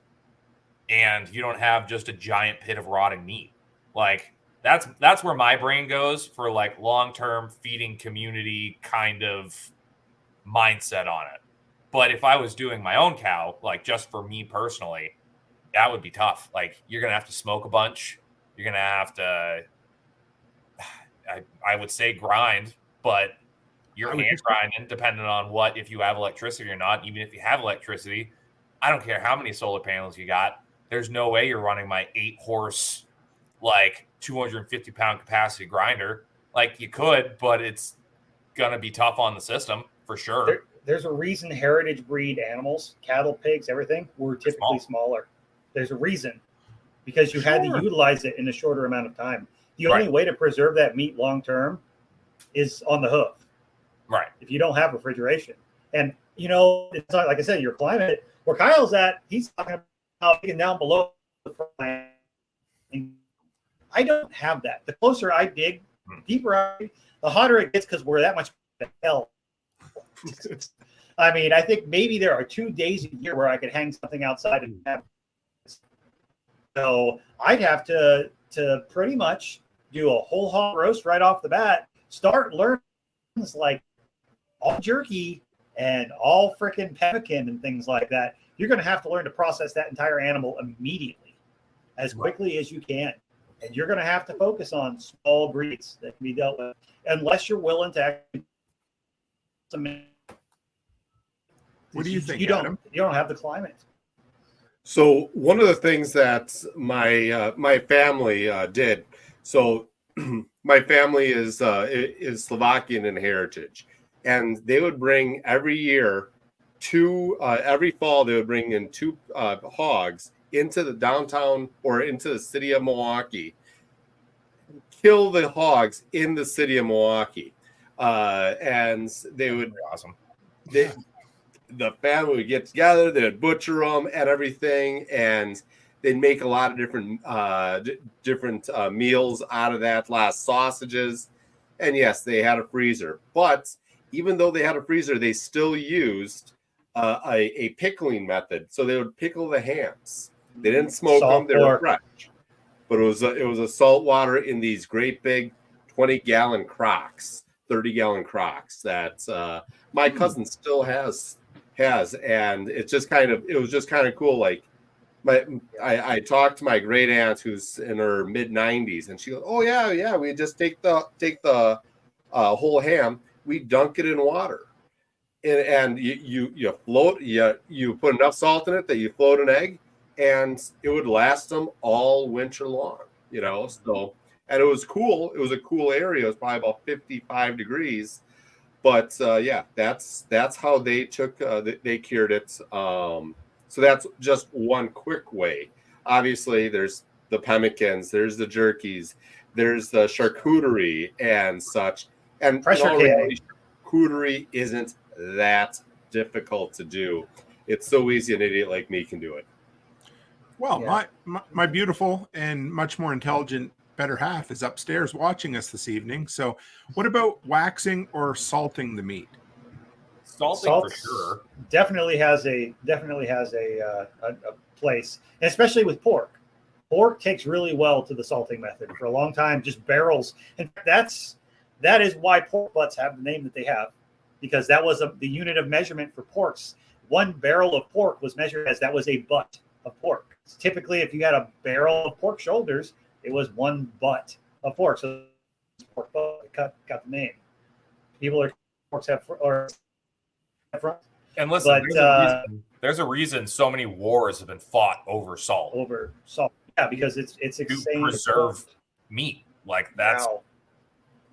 and you don't have just a giant pit of rotting meat. Like that's where my brain goes for like long-term feeding community kind of mindset on it. But if I was doing my own cow, like just for me personally, that would be tough. Like you're going to have to smoke a bunch. You're going to have to, I would say grind, but you're hand grinding depending on what, if you have electricity or not. Even if you have electricity, I don't care how many solar panels you got. There's no way you're running my 8-horse, like 250-pound capacity grinder. Like you could, but it's going to be tough on the system for sure.
There's a reason heritage breed animals, cattle, pigs, everything, were typically smaller. There's a reason, because you had to utilize it in a shorter amount of time. The only way to preserve that meat long term is on the hoof.
Right.
If you don't have refrigeration. And, you know, it's not, like I said, your climate, where Kyle's at, he's talking about digging down below the front. I don't have that. The closer I dig, deeper I dig, the hotter it gets because we're that much hell. I mean, I think maybe there are 2 days a year where I could hang something outside and have. So I'd have to pretty much do a whole hog roast right off the bat. Start learning things like all jerky and all freaking pemmican and things like that. You're going to have to learn to process that entire animal immediately, as quickly as you can. And you're going to have to focus on small breeds that can be dealt with, unless you're willing to actually.
What do you think,
You
Adam?
don't have the climate.
So one of the things that my family did. So my family is Slovakian in heritage, and they would bring every year every fall they would bring in 2 hogs into the downtown or into the city of Milwaukee. Kill the hogs in the city of Milwaukee, and they would
awesome.
The family would get together, they'd butcher them and everything, and they'd make a lot of different meals out of that, a lot of sausages. And yes, they had a freezer. But even though they had a freezer, they still used a pickling method. So they would pickle the hams. They didn't smoke them, they were fresh. But it was a salt water in these great big 20-gallon crocks, 30-gallon crocks that my cousin still has, and it was just kind of cool. Like I talked to my great aunt who's in her mid-90s, and she goes, "Oh yeah, we just take the whole ham, we dunk it in water, and you float, you put enough salt in it that you float an egg, and it would last them all winter long, you know." So, and it was cool. It was a cool area. It was probably about 55 degrees. But yeah, that's how they they cured it. So that's just one quick way. Obviously, there's the pemmicans, there's the jerkies, there's the charcuterie and such. And charcuterie isn't that difficult to do. It's so easy an idiot like me can do it.
Well, yeah. my beautiful and much more intelligent better half is upstairs watching us this evening. So what about waxing or salting the meat?
Salting for sure.
Definitely has a place, and especially with pork. Pork takes really well to the salting method. For a long time, just barrels. And that is why pork butts have the name that they have, because that was the unit of measurement for porks. 1 barrel of pork was measured as that was a butt of pork. So typically, if you had a barrel of pork shoulders, it was 1 butt of pork. So pork butt got the name. People are forks have or front.
And listen,
But
there's a reason so many wars have been fought over salt.
Yeah, because it's
To
insane
preserve meat. Like that's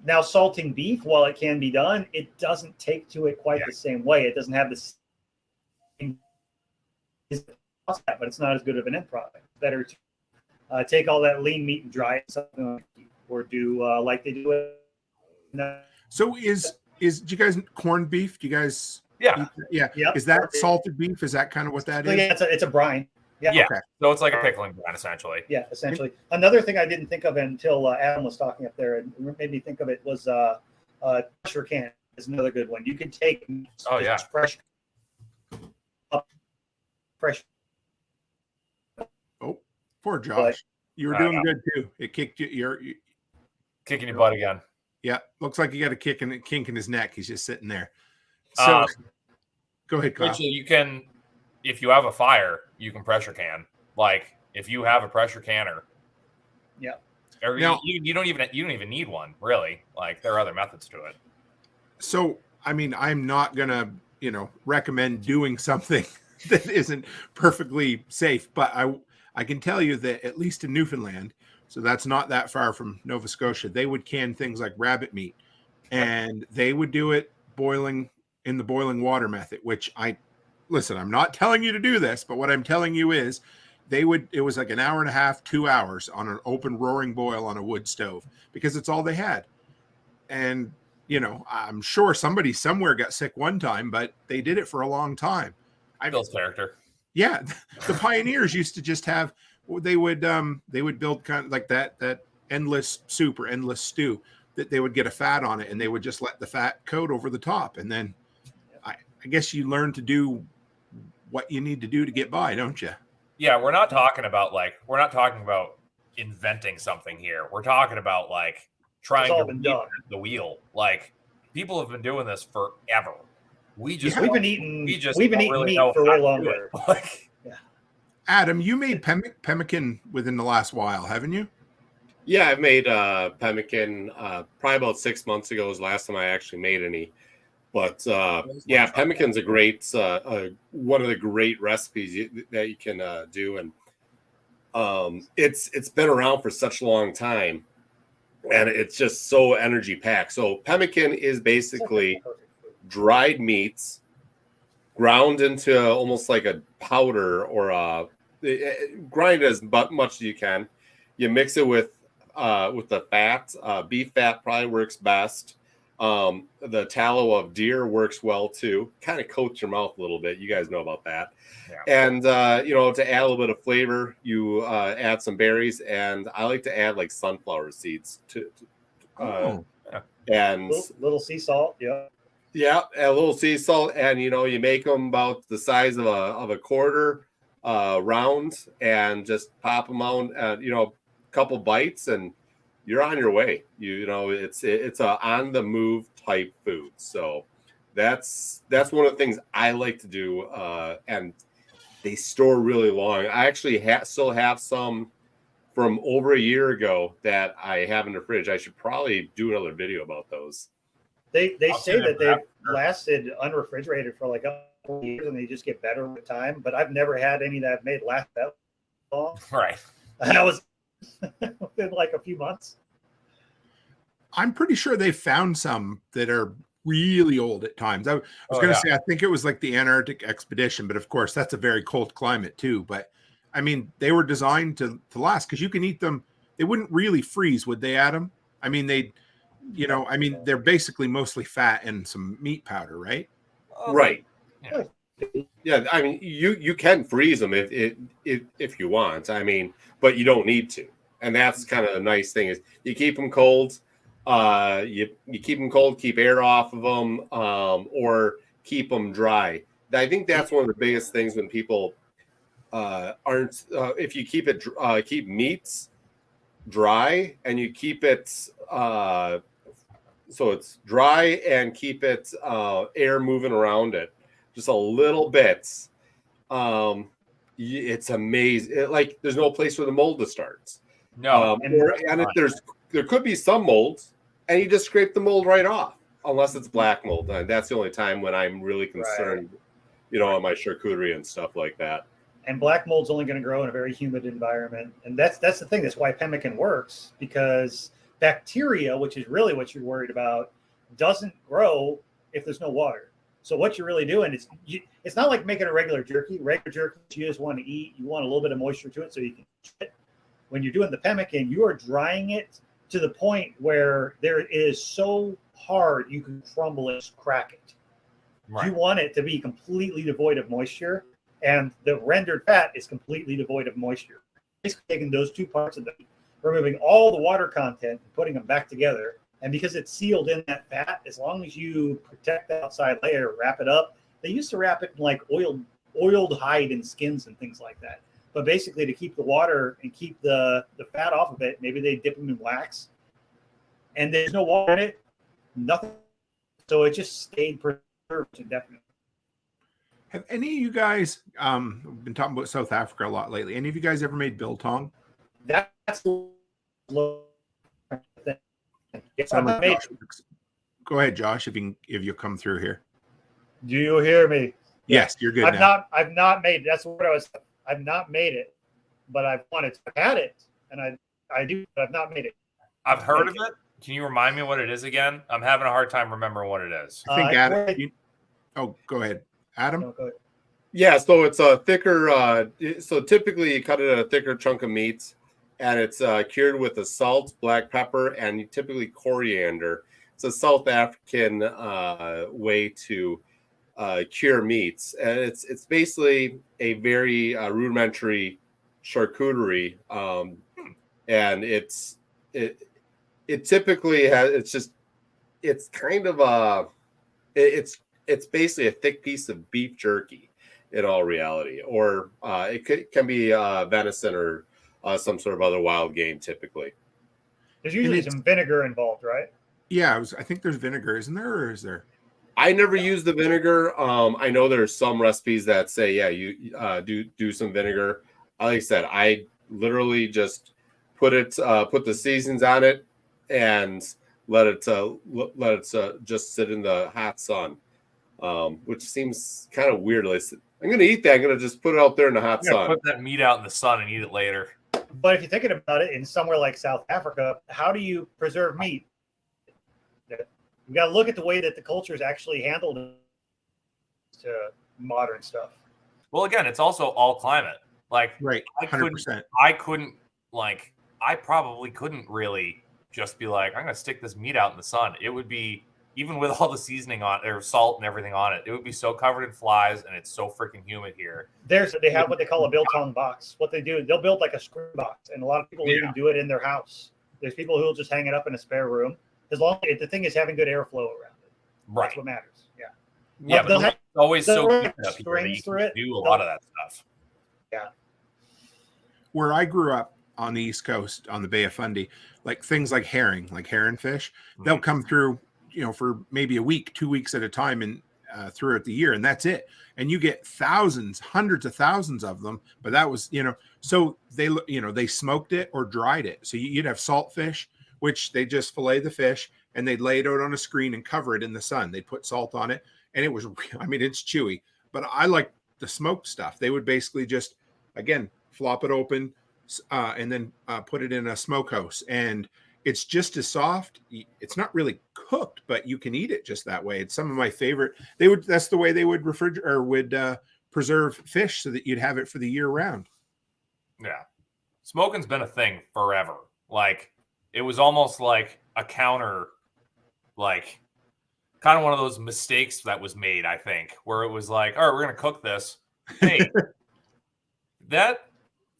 now salting beef, while it can be done, it doesn't take to it quite the same way. It doesn't have the same, but it's not as good of an end product. It's better to take all that lean meat and dry it something like, or do like they do it.
So do you guys corned beef? Do you guys?
Yeah.
Yep. Is that salted beef? Is that kind of what that is?
Yeah, it's a brine. Yeah.
Okay. So it's like a pickling brine, essentially.
Yeah, essentially. Another thing I didn't think of until Adam was talking up there and made me think of it was pressure can is another good one. You can take fresh.
Oh, poor Josh. You were doing good too. It kicked you. You're
kicking your butt again.
Yeah, looks like you got a kink in his neck. He's just sitting there. So, go ahead, Kyle.
Rachel, you can, if you have a fire, you can pressure can. Like if you have a pressure canner.
Yeah.
Or now, you don't even need one, really. Like there are other methods to it.
So, I mean, I'm not gonna, recommend doing something that isn't perfectly safe, but I can tell you that at least in Newfoundland, so that's not that far from Nova Scotia, they would can things like rabbit meat, and they would do it in the boiling water method, which I'm not telling you to do this, but what I'm telling you is it was like an hour and a half, 2 hours on an open roaring boil on a wood stove because it's all they had. And, I'm sure somebody somewhere got sick one time, but they did it for a long time.
Bill's character.
Yeah. The pioneers used to just have, they would build kind of like that endless soup or endless stew that they would get a fat on it and they would just let the fat coat over the top. And then I guess you learn to do what you need to do to get by, don't you?
Yeah. We're not talking about inventing something here. We're talking about like trying to reinvent the wheel. Like people have been doing this forever. We've been eating meat
for way longer.
Adam, you made pemmican within the last while, haven't you?
Yeah, I've made pemmican probably about 6 months ago was the last time I actually made any. But pemmican's a great one of the great recipes that you can do, and it's been around for such a long time, and it's just so energy packed. So pemmican is basically dried meats ground into almost like a powder or grind as much as you can. You mix it with the fat. Beef fat probably works best. The tallow of deer works well too. Kind of coats your mouth a little bit. You guys know about that. Yeah. And to add a little bit of flavor, you add some berries, and I like to add like sunflower seeds and
little sea salt. Yeah.
Yeah, a little sea salt, and you make them about the size of a quarter round, and just pop them out. A couple bites, and you're on your way. It's a on the move type food. So that's one of the things I like to do. And they store really long. I actually still have some from over a year ago that I have in the fridge. I should probably do another video about those.
They say that they've lasted unrefrigerated for like a couple years, and they just get better with time. But I've never had any that I've made last that long.
Right.
That was within like a few months.
I'm pretty sure they found some that are really old at times. I was going to say, I think it was like the Antarctic expedition, but of course that's a very cold climate too. But I mean, they were designed to last because you can eat them. They wouldn't really freeze, would they, Adam? I mean, they're basically mostly fat and some meat powder, right?
Right. Yeah. I mean, you can freeze them if you want. I mean, but you don't need to. And that's kind of the nice thing is you keep them cold. You keep them cold, keep air off of them, or keep them dry. I think that's one of the biggest things when people aren't. If you keep meats dry and you keep it so it's dry and keep it air moving around it just a little bit. It's amazing. Like there's no place for the mold to start.
No,
and if there could be some molds, and you just scrape the mold right off. unless it's black mold. And that's the only time when I'm really concerned, on my charcuterie and stuff like that.
And black mold's only going to grow in a very humid environment. And that's the thing. That's why pemmican works, because bacteria, which is really what you're worried about, doesn't grow if there's no water. So what you're really doing is, it's not like making a regular jerky. Regular jerky, you just want to eat. You want a little bit of moisture to it so you can chew it. When you're doing the pemmican, you are drying it to the point where there is so hard you can crumble it, crack it. Right. You want it to be completely devoid of moisture, and the rendered fat is completely devoid of moisture. Basically taking those two parts of it, removing all the water content and putting them back together. And because it's sealed in that fat, as long as you protect the outside layer, wrap it up. They used to wrap it in like oiled hide and skins and things like that. But basically to keep the water and keep the fat off of it, maybe they dip them in wax. And there's no water in it, nothing. So it just stayed preserved indefinitely.
Have any of you guys been talking about South Africa a lot lately? Any of you guys ever made biltong?
That's
Go ahead, Josh, if you come through here.
Do you hear me?
Yes, you're good.
I've not made it. That's what I was. I've not made it, but I've wanted to. I've had it, and I do, but I've not made it.
I've heard of it. Can you remind me what it is again? I'm having a hard time remembering what it is.
I think Adam. Go ahead, Adam.
No, go ahead.
Yeah, so it's a thicker. So typically you cut it at a thicker chunk of meat, and it's cured with a salt, black pepper, and typically coriander. It's a South African way to cure meats, and it's basically a very rudimentary charcuterie, and it typically has it's kind of it's basically a thick piece of beef jerky in all reality, or it can be venison or some sort of other wild game typically.
There's usually some vinegar involved, right?
Yeah, I think there's vinegar, isn't there, or is there?
I never use the vinegar. I know there's some recipes that say, yeah, you do some vinegar. Like I said, I literally just put the seasons on it and let it just sit in the hot sun, which seems kind of weird. I'm going to eat that. I'm going to just put it out there in the hot sun.
Put that meat out in the sun and eat it later.
But if you're thinking about it, in somewhere like South Africa, how do you preserve meat? You got to look at the way that the culture is actually handled to modern stuff.
Well, again, it's also all climate. Like,
right, 100%.
I probably couldn't really just be like, I'm going to stick this meat out in the sun. It would be, even with all the seasoning on or salt and everything on it, it would be so covered in flies, and it's so freaking humid here.
They have what they call a biltong box. What they do, they'll build like a screen box, and a lot of people even do it in their house. There's people who will just hang it up in a spare room. As long as the thing is having good airflow around it.
Right.
That's what matters. Yeah.
Yeah, but it's always so good
strings through it.
Do a lot of that stuff.
Yeah.
Where I grew up on the East Coast, on the Bay of Fundy, like things like herring, like heron fish, they'll come through, for maybe a week, 2 weeks at a time, and throughout the year, and that's it. And you get thousands, hundreds of thousands of them. But that was, so they smoked it or dried it. So you'd have salt fish, which they just fillet the fish and they'd lay it out on a screen and cover it in the sun. They'd put salt on it, and it was, it's chewy, but I like the smoked stuff. They would basically just, again, flop it open and then put it in a smokehouse, and it's just as soft. It's not really cooked, but you can eat it just that way. It's some of my favorite. That's the way they would refrigerate or would preserve fish so that you'd have it for the year round.
Yeah. Smoking's been a thing forever. Like, it was almost like a counter, like kind of one of those mistakes that was made, I think, where it was like, all right, we're going to cook this. Hey, that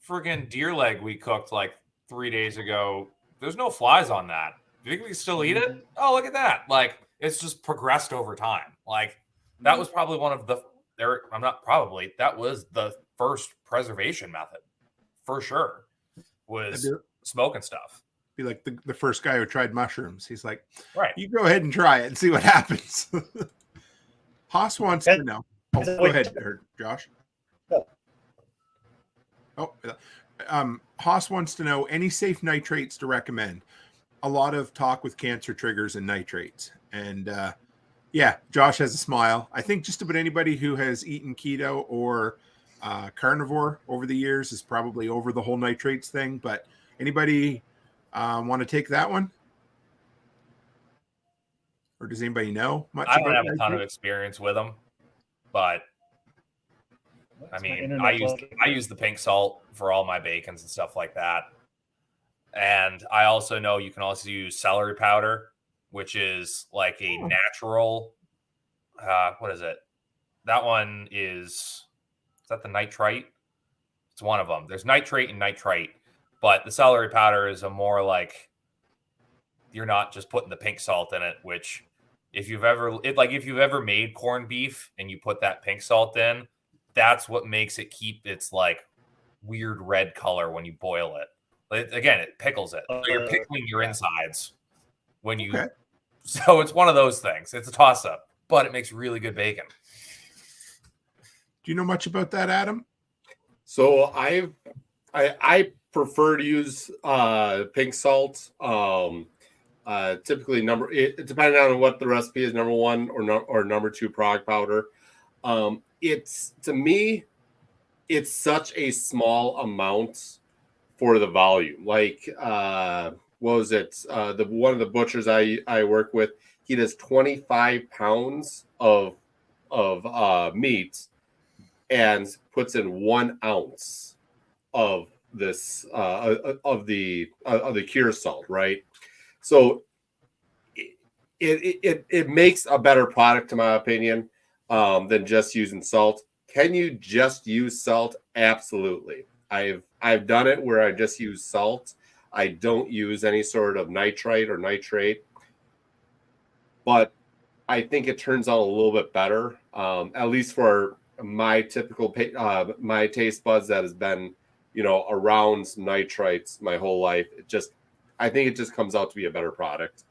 friggin' deer leg we cooked like 3 days ago, there's no flies on that. Do you think we can still eat it? Oh, look at that. Like, it's just progressed over time. Like, that was probably that was the first preservation method for sure, was smoking stuff.
Be like the first guy who tried mushrooms. He's like,
right,
you go ahead and try it and see what happens. Haas wants to know. Oh, go ahead, Josh. Haas wants to know any safe nitrates to recommend. a lot of talk with cancer triggers and nitrates. And yeah, Josh has a smile. I think just about anybody who has eaten keto or carnivore over the years is probably over the whole nitrates thing. But anybody want to take that one? Or does anybody know much
I don't
about
have a ton of
nitrates?
experience with them, but
What's
I
my
mean,
internet
I use the pink salt for all my bacons and stuff like that. And I also know you can also use celery powder, which is like a natural. What is it? That one is that the nitrite? It's one of them. There's nitrate and nitrite, but the celery powder is a more like you're not just putting the pink salt in it, which if you've ever made corned beef and you put that pink salt in, that's what makes it keep its like weird red color when you boil it. But again, it pickles it. So you're pickling your insides when you.
Okay.
So it's one of those things. It's a toss up, but it makes really good bacon.
Do you know much about that, Adam?
So I prefer to use pink salt. Typically depending on what the recipe is, number 1 or number 2 prog powder. It's, to me, it's such a small amount for the volume. Like what was it? The one of the butchers I work with, he does 25 pounds of meat and puts in 1 ounce of this of the cure salt, right? So it makes a better product, in my opinion, than just using salt. Can you just use salt? Absolutely. I've done it where I just use salt. I don't use any sort of nitrite or nitrate, but I think it turns out a little bit better, at least for my typical my taste buds that has been, around nitrites my whole life. I think it just comes out to be a better product.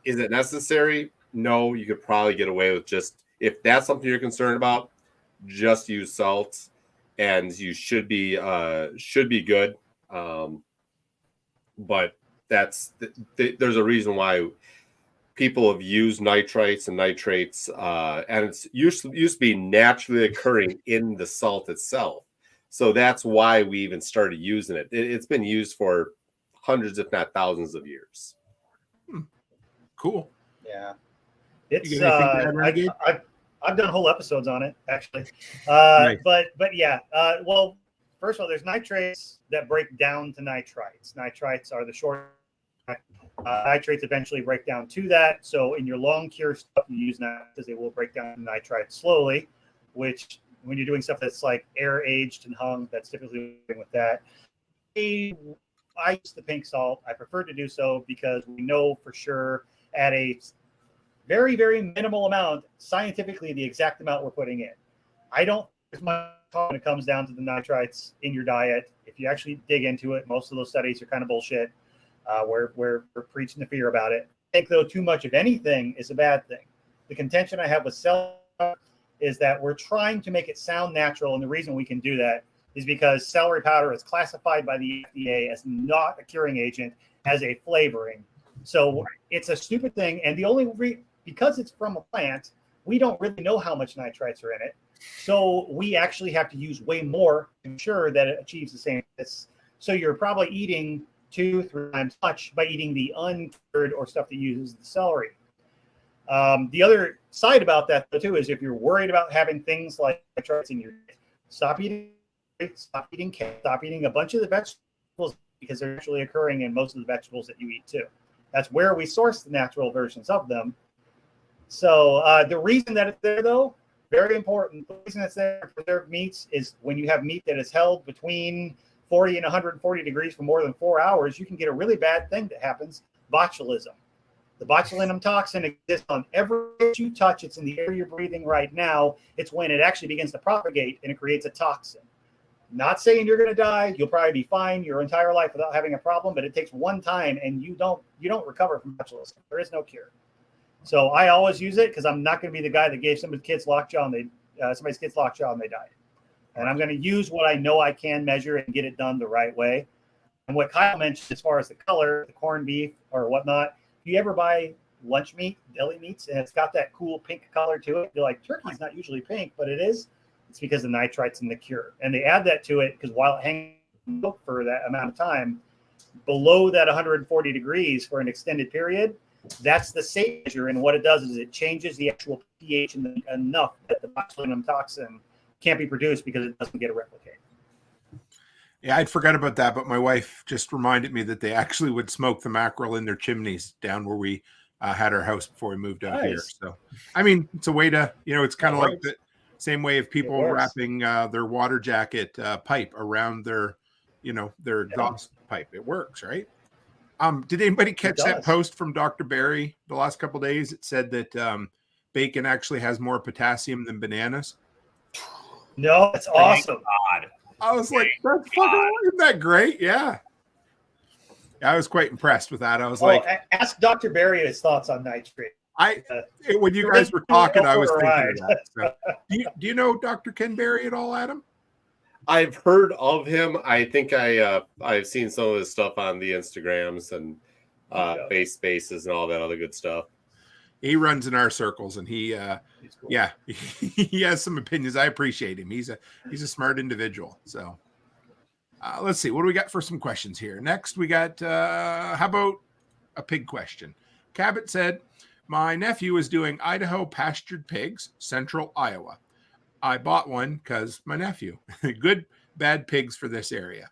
Is it necessary? No, you could probably get away with just, if that's something you're concerned about, just use salt, and you should be good. But there's a reason why people have used nitrites and nitrates, and it's used to be naturally occurring in the salt itself. So that's why we even started using it. It's been used for hundreds, if not thousands, of years.
Cool.
Yeah.
You got anything to add, Renegade?
I've done whole episodes on it, actually.
Nice.
But yeah. Well, first of all, there's nitrates that break down to nitrites. Nitrites are the short. Nitrates eventually break down to that. So in your long cure stuff, you use nitrates because they will break down to nitrite slowly, which when you're doing stuff that's like air aged and hung, that's typically with that. I use the pink salt. I prefer to do so because we know for sure at a very, very minimal amount, scientifically, the exact amount we're putting in. I don't think much when it comes down to the nitrites in your diet. If you actually dig into it, most of those studies are kind of bullshit. We're preaching the fear about it. I think, though, too much of anything is a bad thing. The contention I have with celery is that we're trying to make it sound natural, and the reason we can do that is because celery powder is classified by the FDA as not a curing agent, as a flavoring. So it's a stupid thing, and the only because it's from a plant, we don't really know how much nitrites are in it. So we actually have to use way more to ensure that it achieves the same. So you're probably eating 2-3 times much by eating the uncured or stuff that uses the celery. The other side about that, though, too, is if you're worried about having things like nitrites in your diet, stop eating a bunch of the vegetables because they're actually occurring in most of the vegetables that you eat too. That's where we source the natural versions of them. So the reason that it's there, though, very important. The reason it's there for preserved meats is when you have meat that is held between 40 and 140 degrees for more than 4 hours, you can get a really bad thing that happens, botulism. The botulinum toxin exists on every you touch. It's in the air you're breathing right now. It's when it actually begins to propagate and it creates a toxin. Not saying you're going to die. You'll probably be fine your entire life without having a problem, but it takes one time and you don't recover from botulism. There is no cure. So I always use it because I'm not going to be the guy that gave somebody's kids lockjaw and they died. And I'm going to use what I know I can measure and get it done the right way. what Kyle mentioned as far as the color, the corned beef or whatnot, if you ever buy lunch meat, deli meats, and it's got that cool pink color to it, you're like, turkey's not usually pink, but it is. It's because the nitrites in the cure. And they add that to it because while it hangs for that amount of time, below that 140 degrees for an extended period, that's the safe measure. And what it does is it changes the actual pH enough that the botulinum toxin can't be produced because it doesn't get a replicate.
Yeah, I'd forgot about that, but my wife just reminded me that they actually would smoke the mackerel in their chimneys down where we had our house before we moved out here. So, I mean, it's a way to, it's kind of like the same way of people wrapping their water jacket pipe around their, their exhaust pipe. It works, right? Did anybody catch that post from Dr. Barry the last couple of days? It said that bacon actually has more potassium than bananas.
No, it's awesome.
God.
I was like, that's fucking, isn't that great? Yeah. I was quite impressed with that. I was like,
ask Dr. Barry his thoughts on nitrate.
When you guys were talking, I was thinking of that. So, do you know Dr. Ken Barry at all, Adam?
I've heard of him. I think I've seen some of his stuff on the Instagrams and face spaces and all that other good stuff.
He runs in our circles, and he cool. Yeah, he has some opinions. I appreciate him. He's a smart individual. So let's see, what do we got for some questions here? Next, we got how about a pig question? Cabot said, my nephew is doing Idaho pastured pigs, Central Iowa. I bought one because my nephew. Good, bad pigs for this area.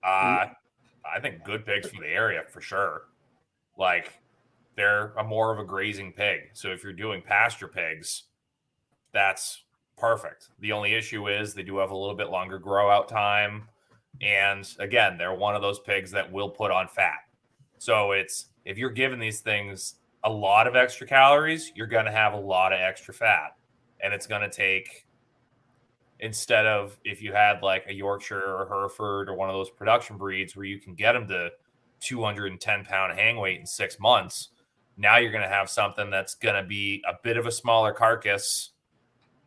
I think good pigs for the area for sure. Like, they're more of a grazing pig. So if you're doing pasture pigs, that's perfect. The only issue is they do have a little bit longer grow out time. And again, they're one of those pigs that will put on fat. So if you're giving these things a lot of extra calories, you're going to have a lot of extra fat. And it's going to take, instead of if you had like a Yorkshire or Hereford or one of those production breeds where you can get them to 210-pound hang weight in 6 months, now you're going to have something that's going to be a bit of a smaller carcass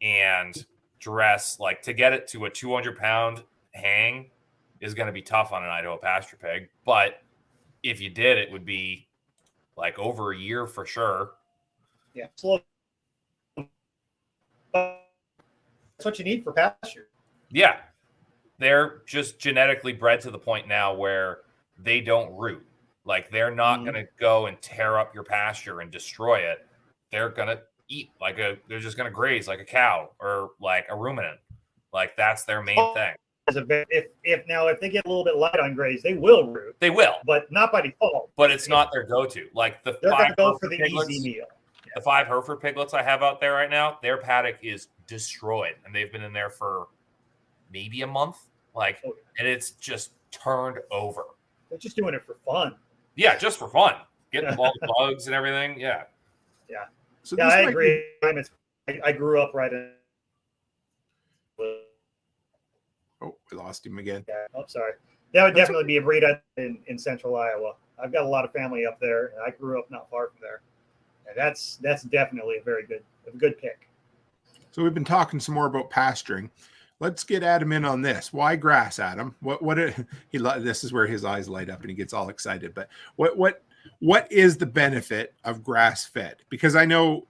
and dress. Like, to get it to a 200-pound hang is going to be tough on an Idaho pasture pig. But if you did, it would be like over a year for sure.
Yeah. Slow. That's what you need for pasture.
Yeah. They're just genetically bred to the point now where they don't root. Like, they're not going to go and tear up your pasture and destroy it. They're going to eat they're just going to graze like a cow or like a ruminant. Like, that's their main thing.
If they get a little bit light on graze, they will root.
They will,
but not by default.
But it's not their go-to. Like, they're
going to go for the easy meal.
The 5 Hereford piglets I have out there right now, their paddock is destroyed, and they've been in there for maybe a month. And it's just turned over.
They're just doing it for fun.
Yeah, just for fun. Getting all the bugs and everything. Yeah.
Yeah. So I agree. I grew up right in.
Oh, we lost him again.
Yeah. Oh, sorry. That would definitely be a breed in Central Iowa. I've got a lot of family up there, and I grew up not far from there. And that's definitely a good pick.
So we've been talking some more about pasturing. Let's get Adam in on this. Why grass, Adam? This is where his eyes light up and he gets all excited. But what is the benefit of grass fed? Because I know,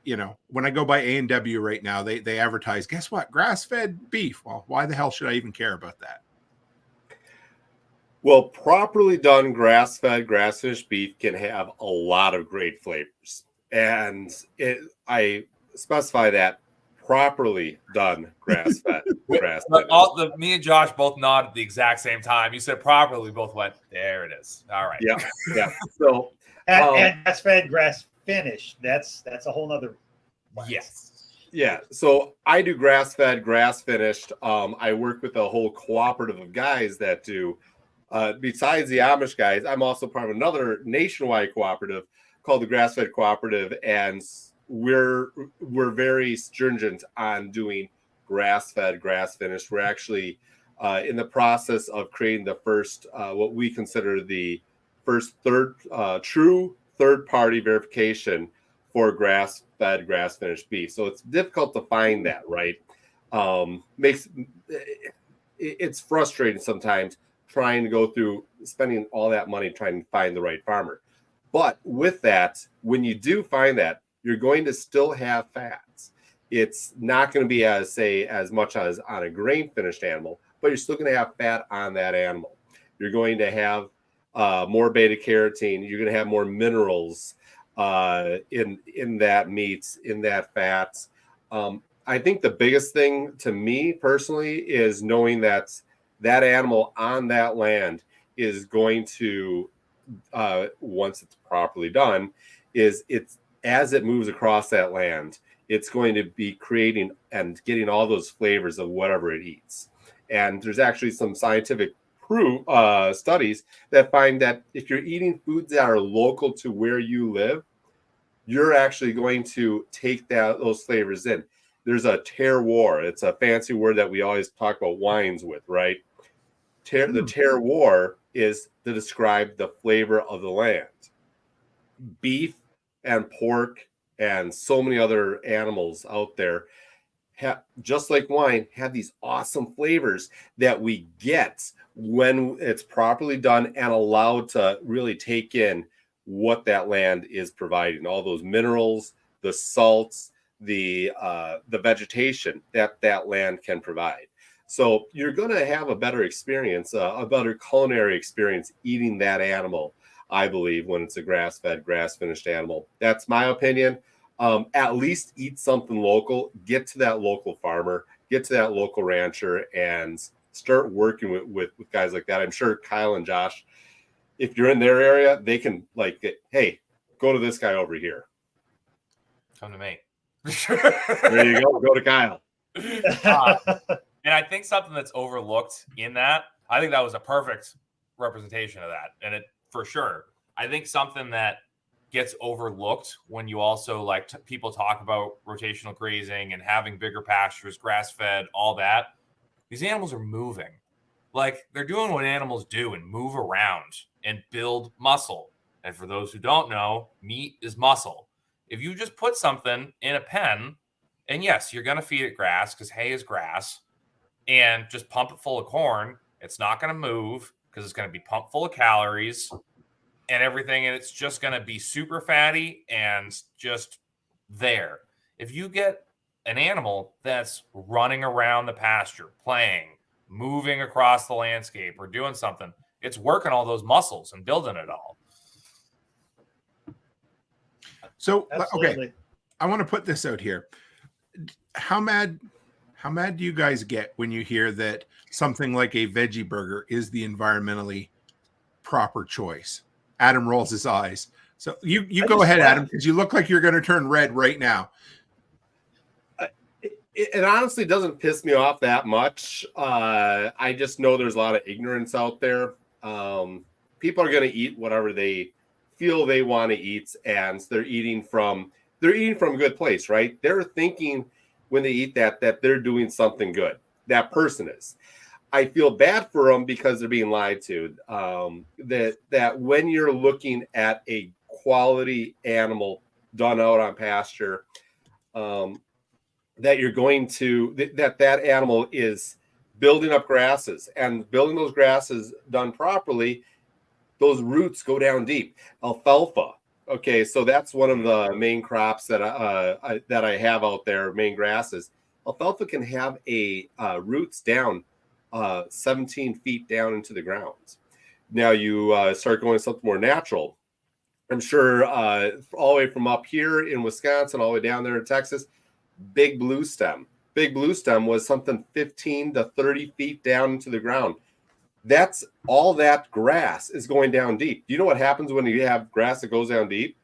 when I go by A&W right now, they advertise, guess what? Grass fed beef. Well, why the hell should I even care about that?
Well, properly done grass fed, grass finished beef can have a lot of great flavors. And I specify that properly done grass fed.
Me and Josh both nodded at the exact same time. You said properly, we both went, there it is. All right.
Yeah. So
and grass fed, grass finished. That's a whole nother.
Yes.
Yeah. So I do grass fed, grass finished. I work with a whole cooperative of guys that do. Besides the Amish guys, I'm also part of another nationwide cooperative called the Grass Fed Cooperative, and we're very stringent on doing grass fed, grass finished. We're actually in the process of creating the first what we consider the first true third party verification for grass fed, grass finished beef. So it's difficult to find that, right? It's frustrating sometimes trying to go through spending all that money trying to find the right farmer. But with that, when you do find that, you're going to still have fats. It's not going to be as much as on a grain finished animal, but you're still going to have fat on that animal. You're going to have more beta carotene. You're going to have more minerals in that meat, in that fats. I think the biggest thing to me personally is knowing that that animal on that land is going to, once it's properly done, as it moves across that land, it's going to be creating and getting all those flavors of whatever it eats. And there's actually some scientific studies that find that if you're eating foods that are local to where you live, you're actually going to take those flavors in. There's a terroir. It's a fancy word that we always talk about wines with, right? The terroir is to describe the flavor of the land. Beef and pork and so many other animals out there, just like wine, have these awesome flavors that we get when it's properly done and allowed to really take in what that land is providing, all those minerals, the salts, the vegetation that land can provide. So you're going to have a better experience, a better culinary experience eating that animal, I believe, when it's a grass-fed, grass-finished animal. That's my opinion. At least eat something local, get to that local farmer, get to that local rancher, and start working with guys like that. I'm sure Kyle and Josh, if you're in their area, they can hey, go to this guy over here.
Come to me.
There you go. Go to Kyle.
And I think something that's overlooked in that, I think that was a perfect representation of that. And it, for sure, I think something that gets overlooked when you also people talk about rotational grazing and having bigger pastures, grass-fed, all that. These animals are moving. They're doing what animals do and move around and build muscle. And for those who don't know, meat is muscle. If you just put something in a pen, and yes, you're going to feed it grass because hay is grass, and just pump it full of corn, it's not going to move because it's going to be pumped full of calories and everything, and it's just going to be super fatty and just there. If you get an animal that's running around the pasture, playing, moving across the landscape, or doing something, it's working all those muscles and building it all.
So,
Absolutely.
okay, I want to put this out here. How mad do you guys get when you hear that something like a veggie burger is the environmentally proper choice? Adam rolls his eyes. So you go ahead, Adam, because you look like you're going to turn red right now.
It honestly doesn't piss me off that much. I just know there's a lot of ignorance out there. People are going to eat whatever they feel they want to eat, and they're eating from a good place, right? They're thinking when they eat that they're doing something good. That person is. I feel bad for them because they're being lied to. That when you're looking at a quality animal done out on pasture, that you're going to that animal is building up grasses, and building those grasses done properly, those roots go down deep. Alfalfa. Okay, so that's one of the main crops that I have out there, main grasses. Alfalfa can have roots down 17 feet down into the ground. Now you start going something more natural. I'm sure all the way from up here in Wisconsin, all the way down there in Texas, big blue stem. Big blue stem was something 15 to 30 feet down into the ground. That's all that grass is going down deep. Do you know what happens when you have grass that goes down deep?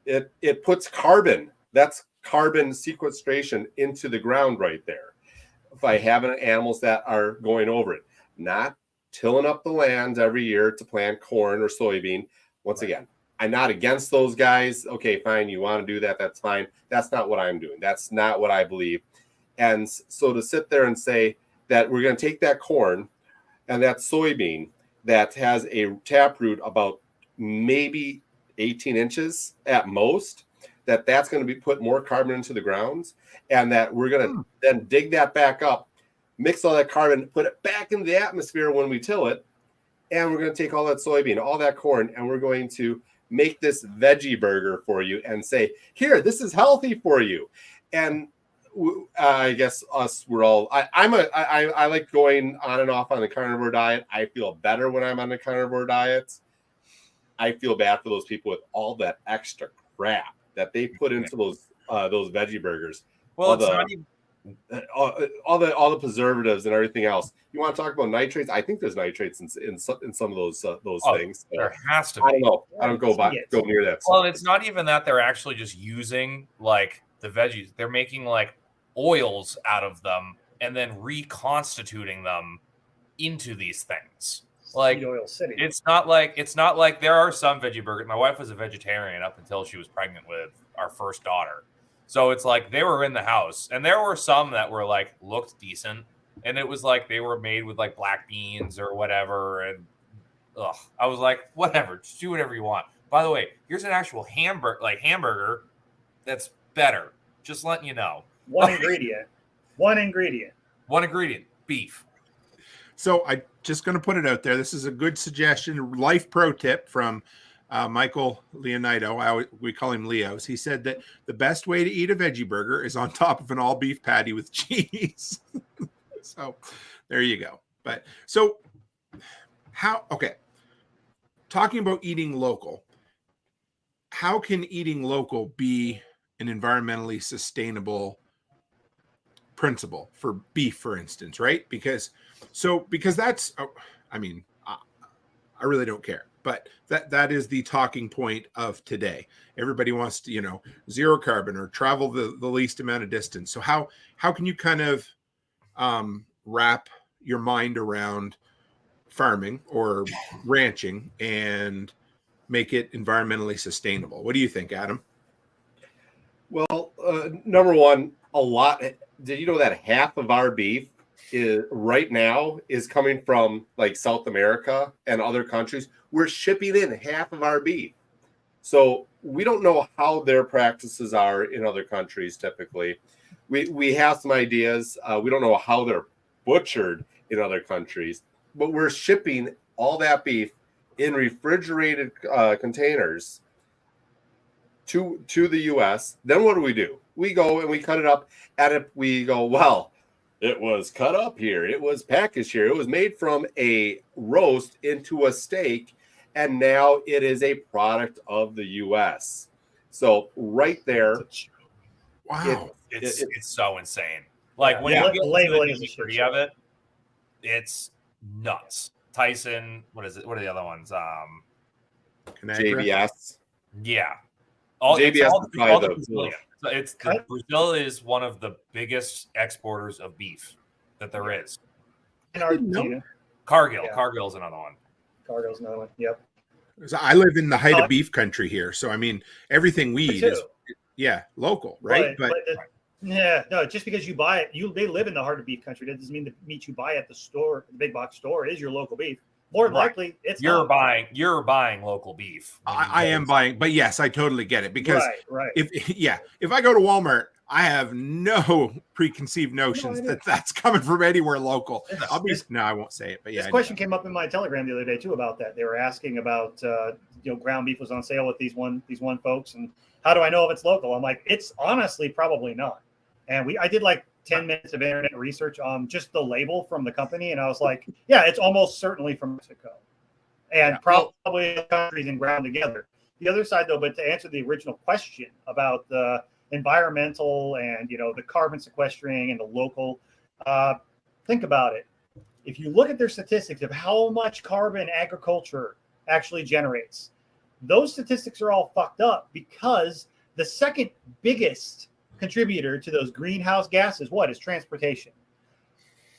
It puts carbon. That's carbon sequestration into the ground right there. By having animals that are going over it, not tilling up the land every year to plant corn or soybean. Once again, I'm not against those guys. Okay, fine. You want to do that? That's fine. That's not what I'm doing. That's not what I believe. And so to sit there and say that we're going to take that corn and that soybean that has a taproot about maybe 18 inches at most, that's going to be put more carbon into the ground, and that we're going to then dig that back up, mix all that carbon, put it back into the atmosphere when we till it, and we're going to take all that soybean, all that corn, and we're going to make this veggie burger for you and say, here, this is healthy for you. And I guess we're all, I like going on and off on the carnivore diet. I feel better when I'm on the carnivore diet. I feel bad for those people with all that extra crap that they put into those veggie burgers.
Well, it's not even
all the preservatives and everything else. You want to talk about nitrates? I think there's nitrates in some of those things. So,
there has to be.
I don't know. I don't go near that.
Well, it's not even that they're actually just using like the veggies. They're making like oils out of them and then reconstituting them into these things. Like
Oil City.
it's not like there are some veggie burgers. My wife was a vegetarian up until she was pregnant with our first daughter. So it's like they were in the house, and there were some that were like looked decent, and it was like they were made with like black beans or whatever. And I was like, whatever, just do whatever you want. By the way, here's an actual hamburger that's better. Just letting you know.
One ingredient,
beef.
So I just going to put it out there. This is a good suggestion, life pro tip from Michael Leonito. We call him Leo's. He said that the best way to eat a veggie burger is on top of an all beef patty with cheese. So there you go. But so talking about eating local, how can eating local be an environmentally sustainable principle for beef, for instance, right? Because that's, I mean, I really don't care, but that is the talking point of today. Everybody wants to, zero carbon or travel the least amount of distance. So how can you kind of wrap your mind around farming or ranching and make it environmentally sustainable? What do you think, Adam?
Well, number one, did you know that half of our beef right now is coming from like South America and other countries? We're shipping in half of our beef. So we don't know how their practices are in other countries typically. We have some ideas. We don't know how they're butchered in other countries, but we're shipping all that beef in refrigerated containers to the U.S. Then what do? We go and we cut it up, and we go, well, it was cut up here, it was packaged here, it was made from a roast into a steak, and now it is a product of the U.S. So right there,
wow,
it's so insane. Like when you get
labeling
the nitty-gritty of it, it's nuts. Tyson, what is it? What are the other ones?
JBS.
Yeah.
JBS
Brazil is one of the biggest exporters of beef that there is.
In Argentina.
Cargill.
Yeah.
Cargill's another one.
Cargill's another one. Yep.
So I live in the height of beef country here. So, I mean, everything we eat is, local, right? But
just because you buy it, they live in the heart of beef country. That doesn't mean the meat you buy at the store, the big box store, is your local beef. More likely, you're
buying local beef.
I am buying, but yes, I totally get it because
right.
If I go to Walmart, I have no preconceived notions that that's coming from anywhere local. I won't say it, but
this question came up in my Telegram the other day too about that. They were asking about ground beef was on sale with these one folks, and how do I know if it's local? I'm like, it's honestly probably not. And I did like 10 minutes of internet research on just the label from the company. And I was like, yeah, it's almost certainly from Mexico and probably countries and ground together. The other side though, but to answer the original question about the environmental and, the carbon sequestering and the local, think about it. If you look at their statistics of how much carbon agriculture actually generates, those statistics are all fucked up because the second biggest contributor to those greenhouse gases is transportation.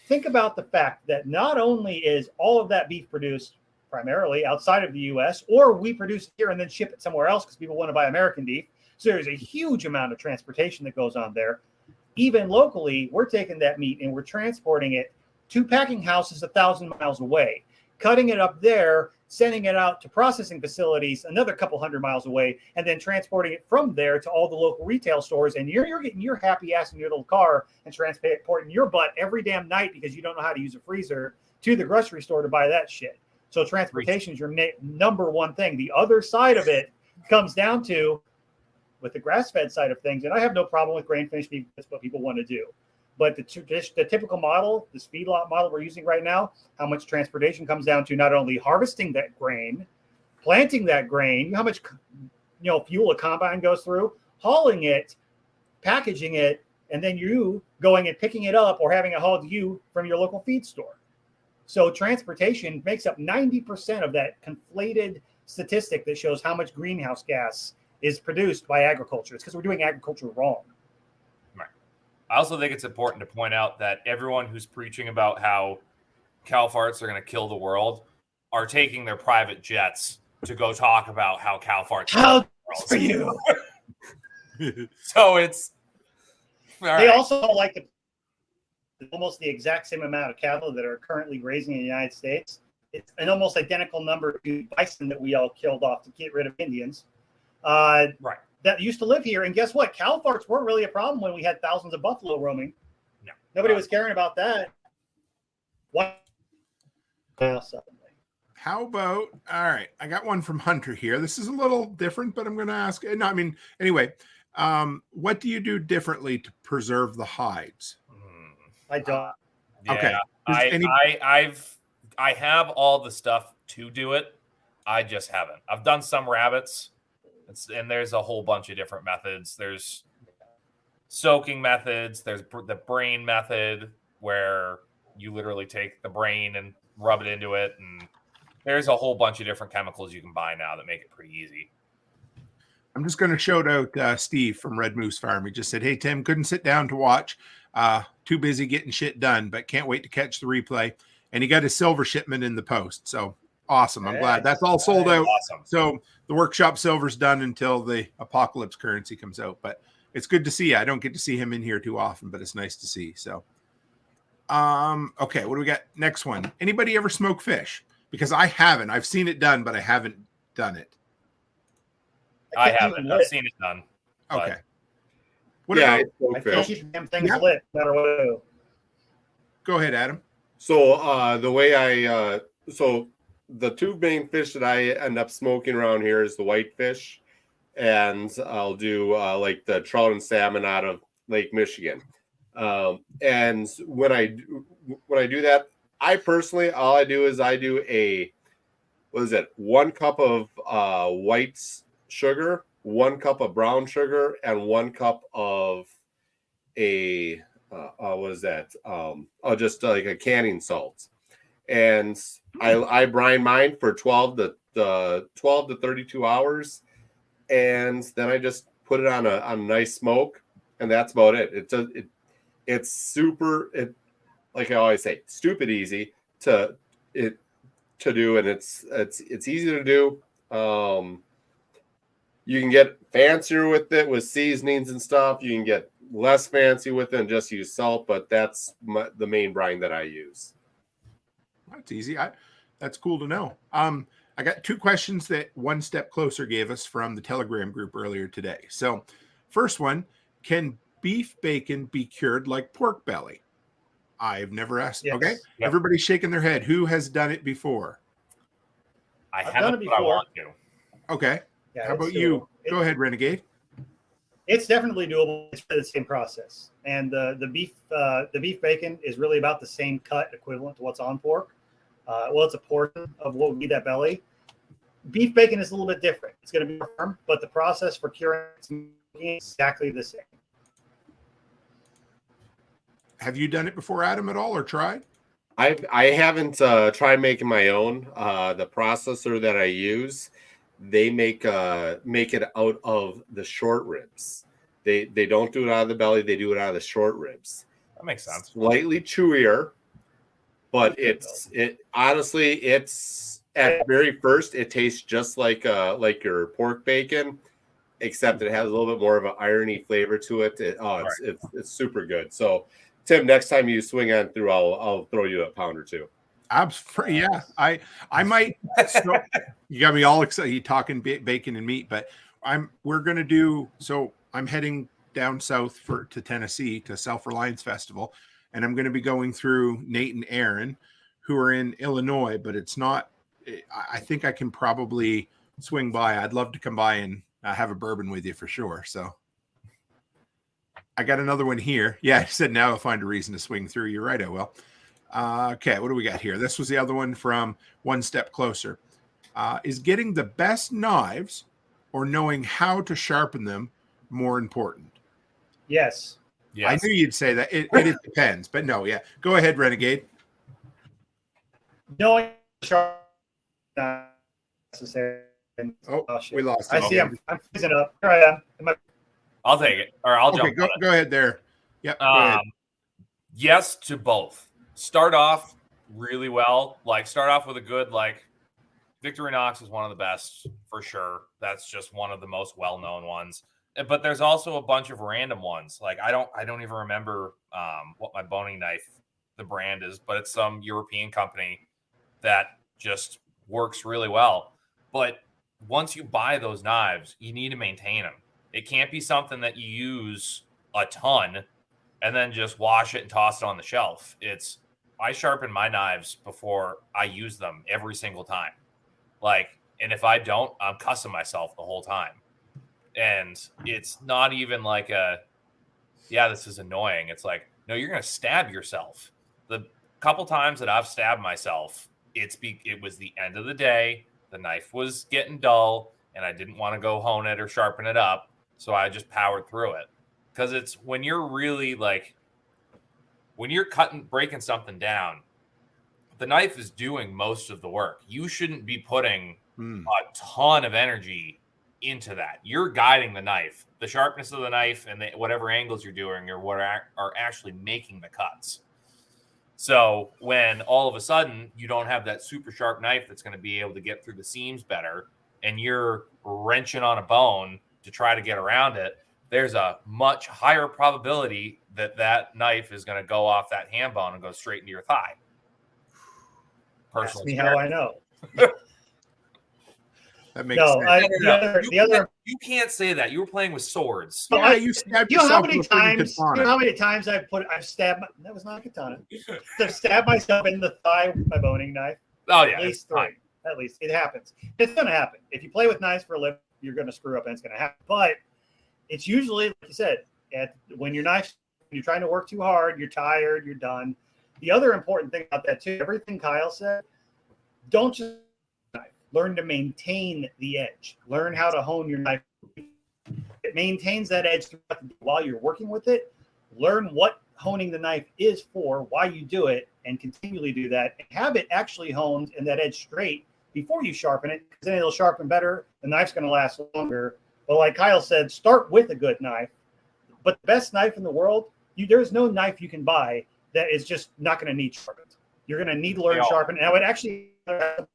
Think about the fact that not only is all of that beef produced primarily outside of the U.S., or we produce it here and then ship it somewhere else because people want to buy American beef. So there's a huge amount of transportation that goes on there. Even locally, we're taking that meat and we're transporting it to packing houses 1,000 miles away, cutting it up there, sending it out to processing facilities another couple hundred miles away, and then transporting it from there to all the local retail stores. And you're getting your happy ass in your little car and transporting your butt every damn night because you don't know how to use a freezer to the grocery store to buy that shit. So transportation is your number one thing. The other side of it comes down to with the grass-fed side of things, and I have no problem with grain-finished beef. That's what people want to do. But the typical model, this feedlot model we're using right now, how much transportation comes down to not only harvesting that grain, planting that grain, how much fuel a combine goes through, hauling it, packaging it, and then you going and picking it up or having it hauled to you from your local feed store. So transportation makes up 90% of that conflated statistic that shows how much greenhouse gas is produced by agriculture. It's because we're doing agriculture wrong.
Right. I also think it's important to point out that everyone who's preaching about how cow farts are going to kill the world are taking their private jets to go talk about how cow farts
how for you.
So it's
they also like almost the exact same amount of cattle that are currently grazing in the United States. It's an almost identical number to bison that we all killed off to get rid of Indians. Right. That used to live here. And guess what? Cow farts weren't really a problem when we had thousands of buffalo roaming.
No.
Nobody was caring about that. What?
How about, all right, I got one from Hunter here. This is a little different, but I'm going to ask. No, I mean, anyway, what do you do differently to preserve the hides?
I don't.
Yeah, okay. I have all the stuff to do it. I just haven't. I've done some rabbits. And there's a whole bunch of different methods. There's soaking methods. There's the brain method where you literally take the brain and rub it into it. And there's a whole bunch of different chemicals you can buy now that make it pretty easy.
I'm just going to shout out Steve from Red Moose Farm. He just said, hey, Tim, couldn't sit down to watch. Too busy getting shit done, but can't wait to catch the replay. And he got his silver shipment in the post. So awesome. I'm glad that's all sold out.
Awesome.
So the workshop silver's done until the apocalypse currency comes out, but it's good to see you. I don't get to see him in here too often, but it's nice to see. So, okay. What do we got? Next one. Anybody ever smoke fish? Because I haven't. I've seen it done, but I haven't done it.
I haven't. I've seen it done.
Okay.
What about
I can't keep damn things lit no matter what I do.
Go ahead, Adam.
So the way the two main fish that I end up smoking around here is the whitefish, and I'll do like the trout and salmon out of Lake Michigan. And when I do that, I personally, all I do is I do a 1 cup of white sugar, 1 cup of brown sugar, and 1 cup of just like a canning salt. And I brine mine for 12 to 32 hours, and then I just put it on a nice smoke, and that's about it. It's super. Like I always say, stupid easy to do, and it's easy to do. You can get fancier with it with seasonings and stuff. You can get less fancy with it and just use salt, but that's the main brine that I use.
That's easy. That's cool to know. I got 2 questions that One Step Closer gave us from the Telegram group earlier today. So first one, can beef bacon be cured like pork belly? I've never asked. Yes. Okay. Yep. Everybody's shaking their head. Who has done it before?
I've done it before. I want to.
Okay. Yeah, how about you? Go ahead, Renegade.
It's definitely doable. It's the same process. And the beef bacon is really about the same cut equivalent to what's on pork. Well, it's a portion of what would be that belly. Beef bacon is a little bit different. It's going to be firm, but the process for curing is exactly the same.
Have you done it before, Adam, at all, or tried?
I haven't tried making my own. The processor that I use, they make it out of the short ribs. They don't do it out of the belly. They do it out of the short ribs.
That makes sense.
Slightly chewier, but honestly, at very first it tastes just like your pork bacon, except it has a little bit more of an irony flavor to it. It's super good. So, Tim, next time you swing on through, I'll throw you a pound or two.
Yeah, I might. So, you got me all excited. You talking bacon and meat, but we're gonna do. So I'm heading down south to Tennessee to Self-Reliance Festival, and I'm going to be going through Nate and Aaron, who are in Illinois, but it's not I think I can probably swing by. I'd love to come by and have a bourbon with you for sure. So I got another one here. Yeah, I said now I'll find a reason to swing through. You're right, I will. Okay, what do we got here? This was the other one from One Step Closer. Is getting the best knives or knowing how to sharpen them more important?
Yes.
I knew you'd say that. It depends, but no, yeah. Go ahead, Renegade.
Knowing sharp not necessary.
Oh, we lost
I
it.
see. I'm freezing up. Here I am.
I'll take it, or I'll jump.
Go ahead there. Yep. Go ahead.
Yes to both. Start off really well. Like start off with a good Victorinox is one of the best for sure. That's just one of the most well-known ones. But there's also a bunch of random ones. Like I don't even remember what my boning knife, the brand is, but it's some European company that just works really well. But once you buy those knives, you need to maintain them. It can't be something that you use a ton and then just wash it and toss it on the shelf. I sharpen my knives before I use them every single time. And if I don't, I'm cussing myself the whole time. And it's not even like this is annoying. It's like, no, you're going to stab yourself. The couple times that I've stabbed myself, it was the end of the day. The knife was getting dull and I didn't want to go hone it or sharpen it up. So I just powered through it. Because it's when you're really when you're breaking something down, the knife is doing most of the work. You shouldn't be putting a ton of energy into that. You're guiding the knife. The sharpness of the knife and whatever angles you're doing are what are actually making the cuts. So when all of a sudden you don't have that super sharp knife that's going to be able to get through the seams better and you're wrenching on a bone to try to get around it, there's a much higher probability that knife is going to go off that ham bone and go straight into your thigh.
Ask me how I know.
That makes sense.
You can't say that. You were playing with swords.
Yeah, you stabbed
you know
yourself
how many times I've stabbed that was not a katana. I've stabbed myself in the thigh with my boning knife.
Oh yeah.
At least three. At least it happens. It's gonna happen. If you play with knives for a living, you're gonna screw up and it's gonna happen. But it's usually, like you said, when you're trying to work too hard, you're tired, you're done. The other important thing about that too, everything Kyle said, don't just learn to maintain the edge. Learn how to hone your knife. It maintains that edge while you're working with it. Learn what honing the knife is for, why you do it, and continually do that. And have it actually honed and that edge straight before you sharpen it, because then it'll sharpen better. The knife's going to last longer. But like Kyle said, start with a good knife. But the best knife in the world, there's no knife you can buy that is just not going to need sharpened. You're going to need to learn sharpen. And I would actually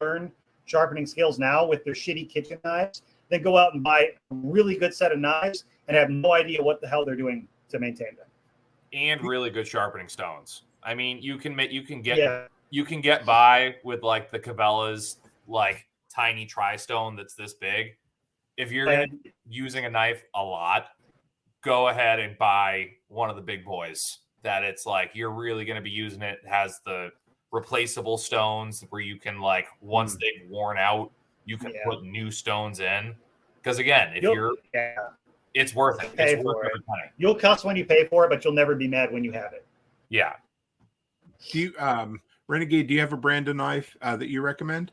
learn sharpening skills now with their shitty kitchen knives, then go out and buy a really good set of knives and have no idea what the hell they're doing to maintain them.
And really good sharpening stones. I mean, you can get by with the Cabela's tiny tri-stone that's this big. If you're using a knife a lot, go ahead and buy one of the big boys that it's you're really going to be using it. It has the replaceable stones where you can once they've worn out, you can put new stones in. Because again, it's worth it. It's worth every penny.
You'll cuss when you pay for it, but you'll never be mad when you have it.
Yeah.
Do you, Renegade? Do you have a brand of knife that you recommend?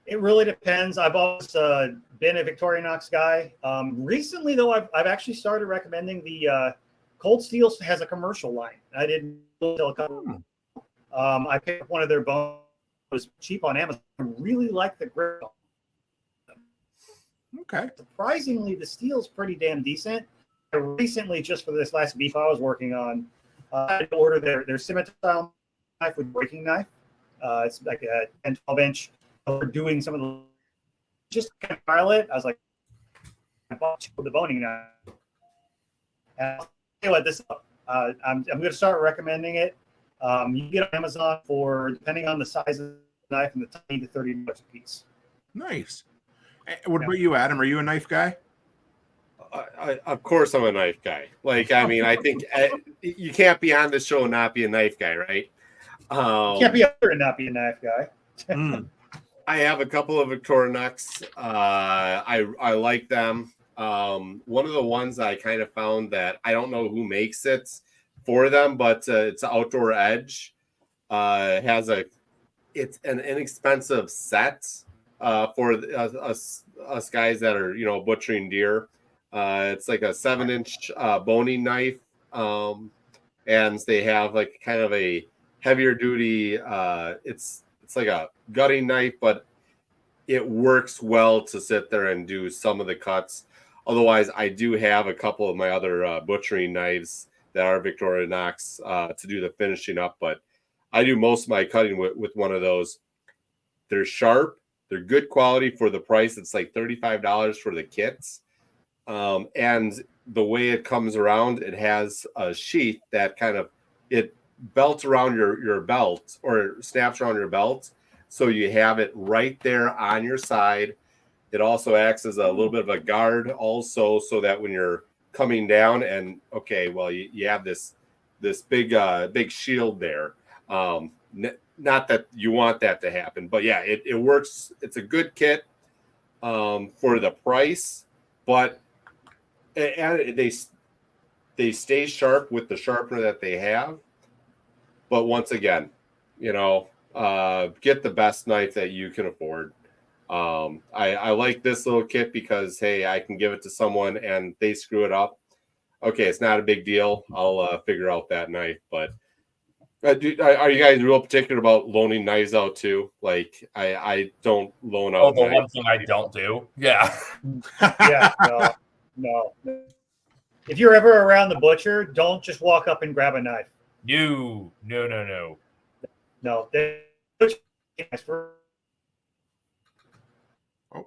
It really depends. I've always been a Victorinox guy. Recently, though, I've actually started recommending the Cold Steel has a commercial line. I didn't until a couple. I picked up one of their bones. It was cheap on Amazon. I really like the grip.
Okay.
Surprisingly, the steel's pretty damn decent. I recently, just for this last beef I was working on, I had to order their scimitar knife with breaking knife. It's like a 10, 12 inch. We're doing some of the just kind of trial it. I was like, I bought the boning knife. And I'll tell you what, I'm going to start recommending it. You can get on Amazon for, depending on the size of the knife, from the $20 to $30 a piece.
Nice. What about you, Adam? Are you a knife guy?
Of course I'm a knife guy. I think you can't be on the show and not be a knife guy, right?
You can't be other and not be a knife guy.
I have a couple of Victorinox. I like them. One of the ones I kind of found that I don't know who makes it for them, but it's Outdoor Edge. It's an inexpensive set for us guys that are butchering deer. It's like a 7-inch boning knife, and they have like kind of a heavier duty. It's like a gutting knife, but it works well to sit there and do some of the cuts. Otherwise, I do have a couple of my other butchering knives that are Victorinox to do the finishing up, but I do most of my cutting with one of those. They're sharp. They're good quality for the price. It's like $35 for the kits. And the way it comes around, it has a sheath that it belts around your belt, or snaps around your belt. So you have it right there on your side. It also acts as a little bit of a guard also, so that when you're coming down and you have this big shield there. Not that you want that to happen, but yeah, it works. It's a good kit for the price, but they stay sharp with the sharpener that they have. But once again, get the best knife that you can afford. I like this little kit because, hey, I can give it to someone and they screw it up. Okay, it's not a big deal. I'll figure out that knife. But are you guys real particular about loaning knives out too? Like, I don't loan out.
The one thing I don't do. Yeah.
Yeah. No. If you're ever around the butcher, don't just walk up and grab a knife.
No.
No.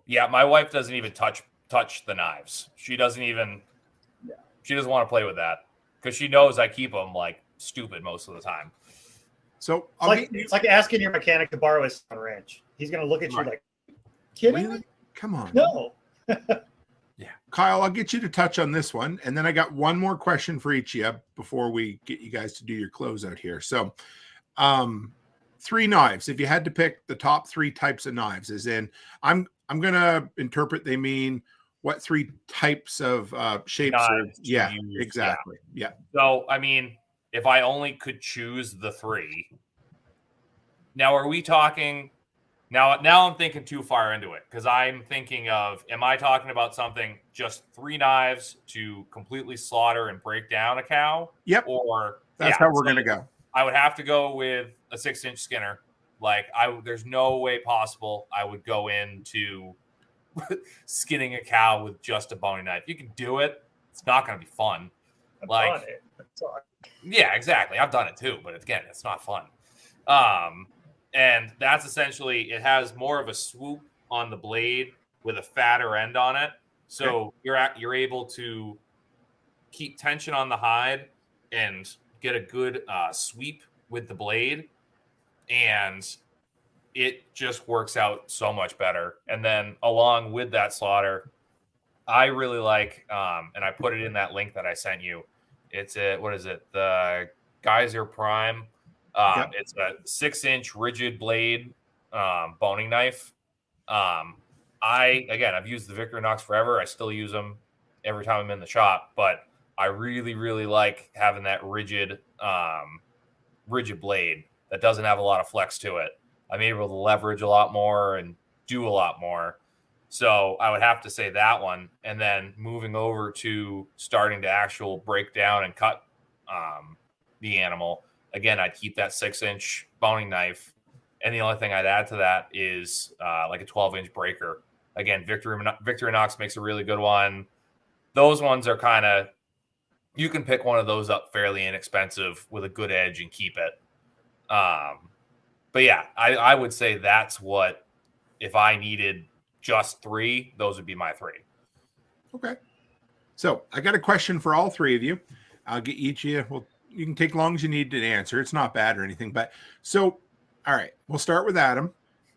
Yeah, my wife doesn't even touch the knives. She doesn't want to play with that because she knows I keep them like stupid most of the time.
So
it's like asking your mechanic to borrow his wrench. He's going to look at you like, kidding?
Really? Come on.
No.
Yeah. Kyle, I'll get you to touch on this one. And then I got one more question for each of you before we get you guys to do your closeout here. So 3 knives. If you had to pick the top 3 types of knives, as in I'm going to interpret they mean what 3 types of shapes are. Yeah, exactly. Yeah.
So, I mean, if I only could choose the 3. Now, are we talking now I'm thinking too far into it because I'm thinking of, am I talking about something just 3 knives to completely slaughter and break down a cow?
Yep.
Or
that's how we're going to go.
I would have to go with a 6-inch Skinner. Like there's no way possible I would go into skinning a cow with just a boning knife. You can do it. It's not going to be fun. Yeah, exactly. I've done it too, but again, it's not fun. And that's essentially, it has more of a swoop on the blade with a fatter end on it. So you're able to keep tension on the hide and get a good sweep with the blade. And it just works out so much better. And then along with that slaughter, I really like, and I put it in that link that I sent you. It's the Geyser Prime. It's a 6-inch rigid blade boning knife. I've used the Victorinox forever. I still use them every time I'm in the shop, but I really, really like having that rigid blade that doesn't have a lot of flex to it. I'm able to leverage a lot more and do a lot more. So I would have to say that one. And then moving over to starting to actual break down and cut the animal. Again, I'd keep that 6-inch boning knife. And the only thing I'd add to that is like a 12-inch breaker. Again, Victorinox makes a really good one. Those ones are kind of, you can pick one of those up fairly inexpensive with a good edge and keep it. But yeah, I would say that's what, if I needed just 3, those would be my 3.
Okay. So I got a question for all 3 of you. I'll get each of you. Well, you can take as long as you need to answer. It's not bad or anything. But so, all right, we'll start with Adam.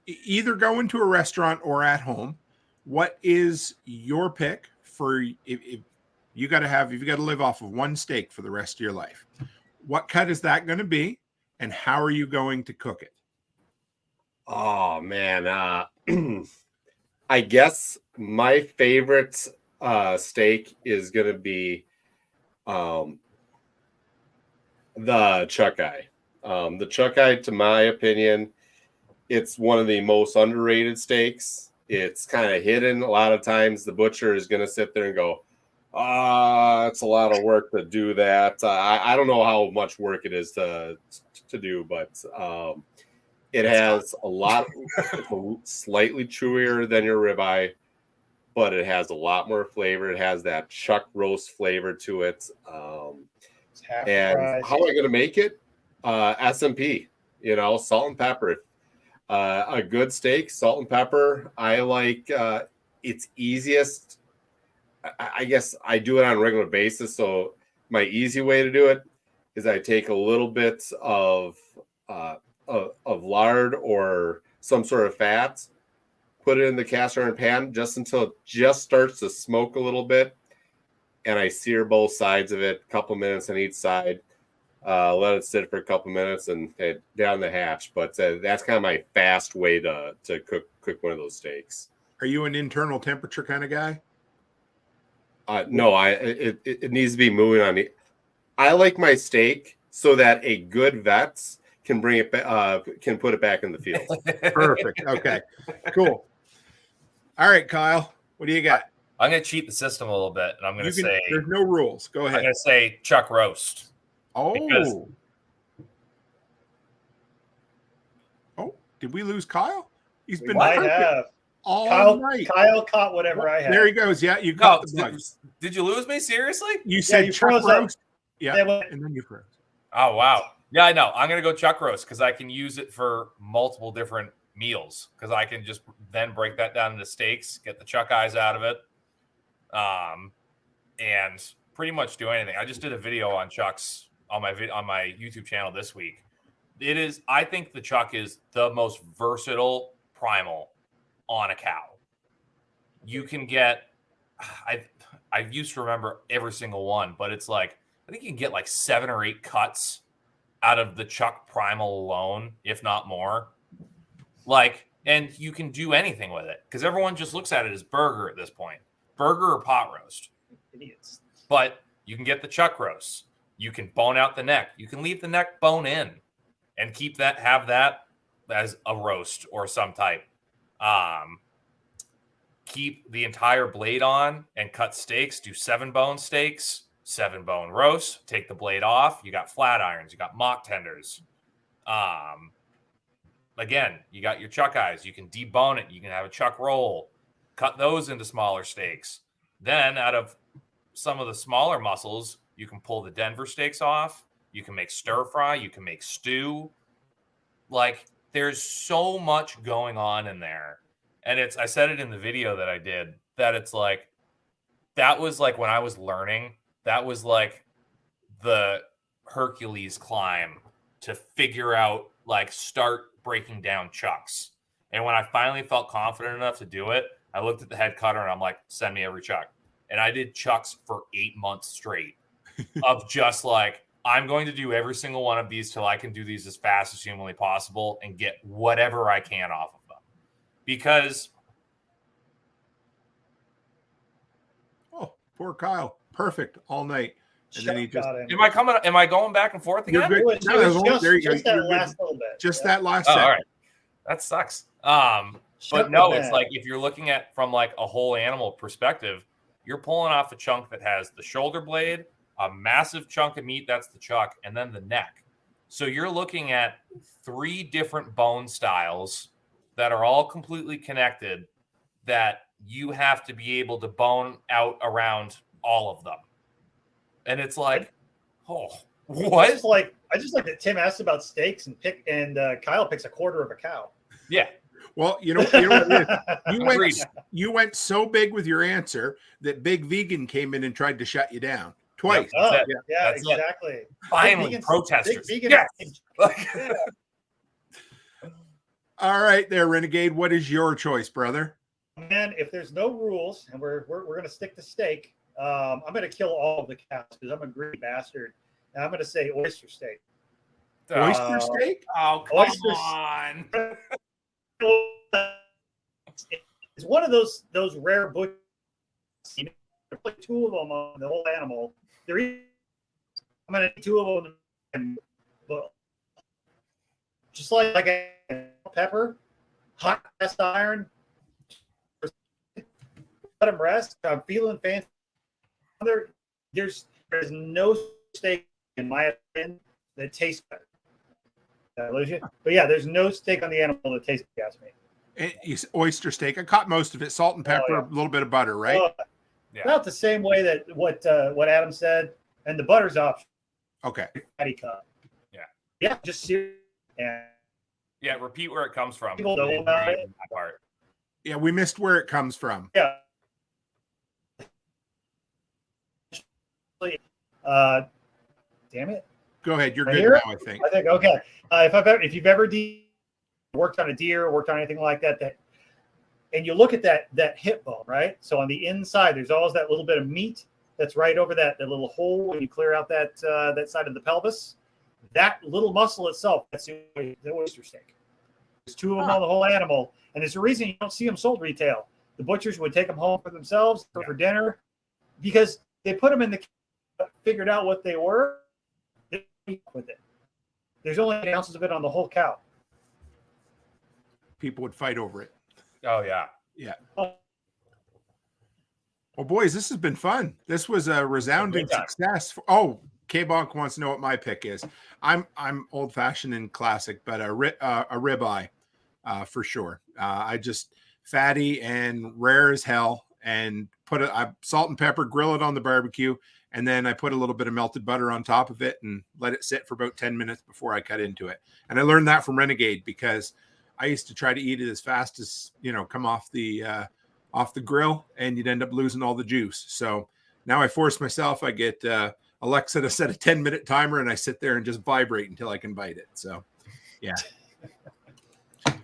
Either go into a restaurant or at home. What is your pick for if you got to live off of one steak for the rest of your life? What cut is that going to be, and how are you going to cook it?
Oh man, I guess my favorite steak is going to be the chuck eye. The chuck eye, to my opinion, it's one of the most underrated steaks. It's kind of hidden. A lot of times the butcher is going to sit there and go, it's a lot of work to do that. I don't know how much work it is to do, but it has a lot. It's slightly chewier than your ribeye, but it has a lot more flavor. It has that chuck roast flavor to it. And how am I going to make it? S&P, salt and pepper. A good steak, salt and pepper. I like it's easiest. I guess I do it on a regular basis. So my easy way to do it is I take a little bit of lard or some sort of fat, put it in the cast iron pan just until it just starts to smoke a little bit, and I sear both sides of it, a couple minutes on each side. Let it sit for a couple minutes and down the hatch. But that's kind of my fast way to cook one of those steaks.
Are you an internal temperature kind of guy?
No, it needs to be moving on. I like my steak so that a good vet can bring it can put it back in the field.
Perfect. Okay, cool. All right, Kyle, what do you got?
I'm going to cheat the system a little bit, and I'm going to say
there's no rules. Go ahead.
I'm going to say chuck roast.
Oh, did we lose Kyle? He's been all night.
Kyle caught whatever I had.
There he goes. Yeah, you caught the bugs.
Did you lose me? Seriously?
You said chuck roast. Yeah, and then you froze.
Oh, wow. Yeah, I know. I'm going to go chuck roast because I can use it for multiple different meals because I can just then break that down into steaks, get the chuck eyes out of it, and pretty much do anything. I just did a video on chucks on my YouTube channel this week. I think the chuck is the most versatile primal on a cow. You can get, I used to remember every single one, but it's like, I think you can get like 7 or 8 cuts out of the chuck primal alone, if not more. And you can do anything with it because everyone just looks at it as burger at this point. Burger or pot roast.
Idiots.
But you can get the chuck roast. You can bone out the neck. You can leave the neck bone in and have that as a roast or some type. Keep the entire blade on and cut steaks. Do 7-bone steaks, 7-bone roast. Take the blade off. You got flat irons. You got mock tenders. Again, you got your chuck eyes. You can debone it. You can have a chuck roll. Cut those into smaller steaks. Then out of some of the smaller muscles, you can pull the Denver steaks off. You can make stir fry. You can make stew. There's so much going on in there. And I said it in the video that I did, that it's like, that was like when I was learning, that was like the Hercules climb to figure out, start breaking down chucks. And when I finally felt confident enough to do it, I looked at the head cutter and I'm like, send me every chuck. And I did chucks for 8 months straight of just I'm going to do every single one of these till I can do these as fast as humanly possible and get whatever I can off of them. Because
poor Kyle. Perfect all night. And then he just
am I going back and forth again?
You're good. There you go.
Just that last little bit.
Just that last second.
All right. That sucks. But no, it's like if you're looking at from a whole animal perspective, you're pulling off a chunk that has the shoulder blade, a massive chunk of meat, that's the chuck, and then the neck. So you're looking at 3 different bone styles that are all completely connected that you have to be able to bone out around all of them. And it's like, what?
I just like that Tim asked about steaks and Kyle picks a quarter of a cow.
Yeah.
Well, you know what it is? You went so big with your answer that Big Vegan came in and tried to shut you down twice.
Yeah, exactly.
Finally, protesters.
Yes.
All right, there, Renegade. What is your choice, brother?
Man, if there's no rules and we're going to stick to steak, I'm going to kill all of the cows because I'm a greedy bastard. And I'm going to say oyster steak.
Oyster steak?
Oh, come on.
It's one of those rare butchers. You know, put two of them on the whole animal. I'm gonna need two of them, but just like a pepper, hot cast iron. Let them rest. I'm feeling fancy. There's no steak in my opinion that tastes better. Did I lose you? But yeah, there's no steak on the animal that tastes like gas meat.
Oyster steak. I caught most of it. Salt and pepper, a little bit of butter, right?
About the same way that what Adam said, and the butter's option.
Okay.
Patty cut.
Yeah,
just serious. And
yeah, repeat where it comes from.
People know about it.
That part.
Yeah, we missed where it comes from.
Yeah. Damn it.
Go ahead. You're
Right
good
here?
now, I think.
I think okay. If you've ever worked on a deer, worked on anything like that, and you look at that hip bone, right? So on the inside, there's always that little bit of meat that's right over that little hole when you clear out that side of the pelvis. That little muscle itself, that's the oyster steak. There's two of them on the whole animal, and there's a reason you don't see them sold retail. The butchers would take them home for themselves or for dinner because they put them in the figured out what they were with it. There's only 8 ounces of it on the whole cow.
People would fight over it.
Oh yeah.
Yeah. Well, boys, this has been fun. This was a resounding success. K-Bonk wants to know what my pick is. I'm old-fashioned and classic, but a ribeye for sure. I just fatty and rare as hell, and I salt and pepper, grill it on the barbecue, and then I put a little bit of melted butter on top of it and let it sit for about 10 minutes before I cut into it. And I learned that from Renegade because I used to try to eat it as fast as, come off the grill, and you'd end up losing all the juice. So now I force myself. I get Alexa to set a 10-minute timer, and I sit there and just vibrate until I can bite it. So, yeah.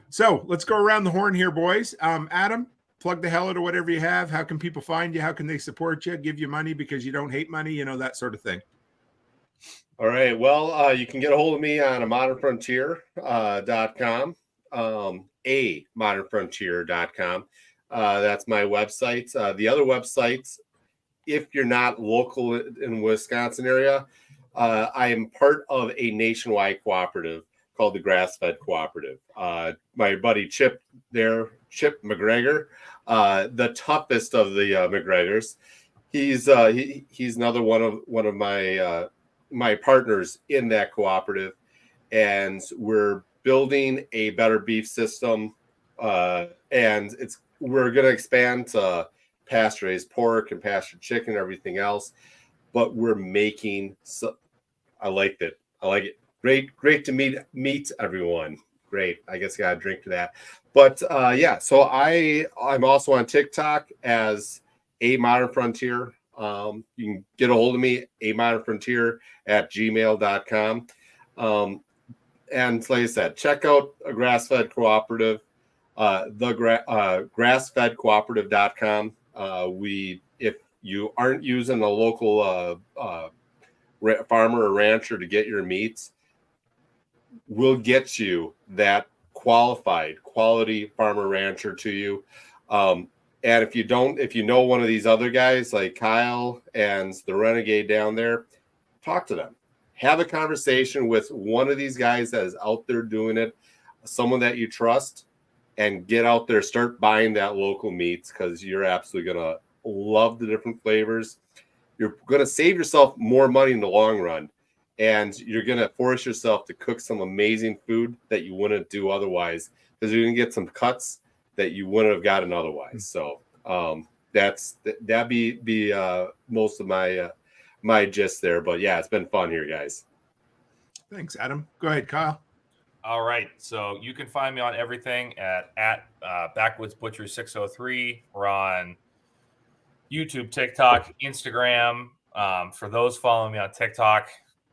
So let's go around the horn here, boys. Adam, plug the hell out of whatever you have. How can people find you? How can they support you? Give you money because you don't hate money, that sort of thing.
All right. Well, you can get a hold of me on modernfrontier.com, modernfrontier.com. That's my website. The other websites, if you're not local in Wisconsin area, I am part of a nationwide cooperative called the Grass-Fed Cooperative. My buddy Chip McGregor, the toughest of the McGregors. He's another one of my partners in that cooperative, and we're building a better beef system, and we're going to expand to pasture-raised pork and pasture chicken and everything else, but we're making I like it. Great to meet everyone. Great. I guess I got a drink to that. But so I'm also on TikTok as A Modern Frontier. You can get a hold of me, amodernfrontier@gmail.com. And like I said, check out a Grass-Fed Cooperative, grassfedcooperative.com. If you aren't using a local farmer or rancher to get your meats, we'll get you that quality farmer rancher to you. And if you know one of these other guys like Kyle and the Renegade down there, talk to them. Have a conversation with one of these guys that is out there doing it, someone that you trust, and get out there, start buying that local meats, because you're absolutely going to love the different flavors. You're going to save yourself more money in the long run, and you're going to force yourself to cook some amazing food that you wouldn't do otherwise, because you're going to get some cuts that you wouldn't have gotten otherwise. So that'd be most of my gist there. But yeah, it's been fun here, guys.
Thanks, Adam. Go ahead, Kyle.
All right. So you can find me on everything at Backwoods Butcher 603. We're on YouTube, TikTok, Instagram. For those following me on TikTok,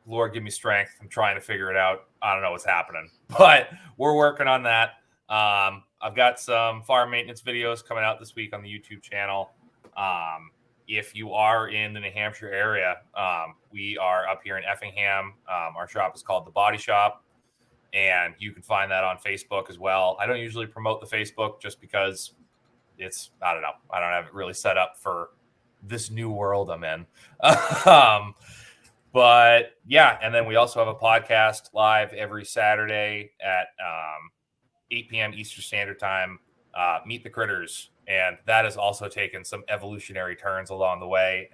Lord, give me strength. I'm trying to figure it out. I don't know what's happening, but we're working on that. I've got some farm maintenance videos coming out this week on the YouTube channel. If you are in the New Hampshire area, we are up here in Effingham. Our shop is called The Body Shop, and you can find that on Facebook as well. I don't usually promote the Facebook just because it's, I don't know. I don't have it really set up for this new world I'm in. But yeah, and then we also have a podcast live every Saturday at 8 p.m. Eastern Standard Time, Meet the Critters. And that has also taken some evolutionary turns along the way.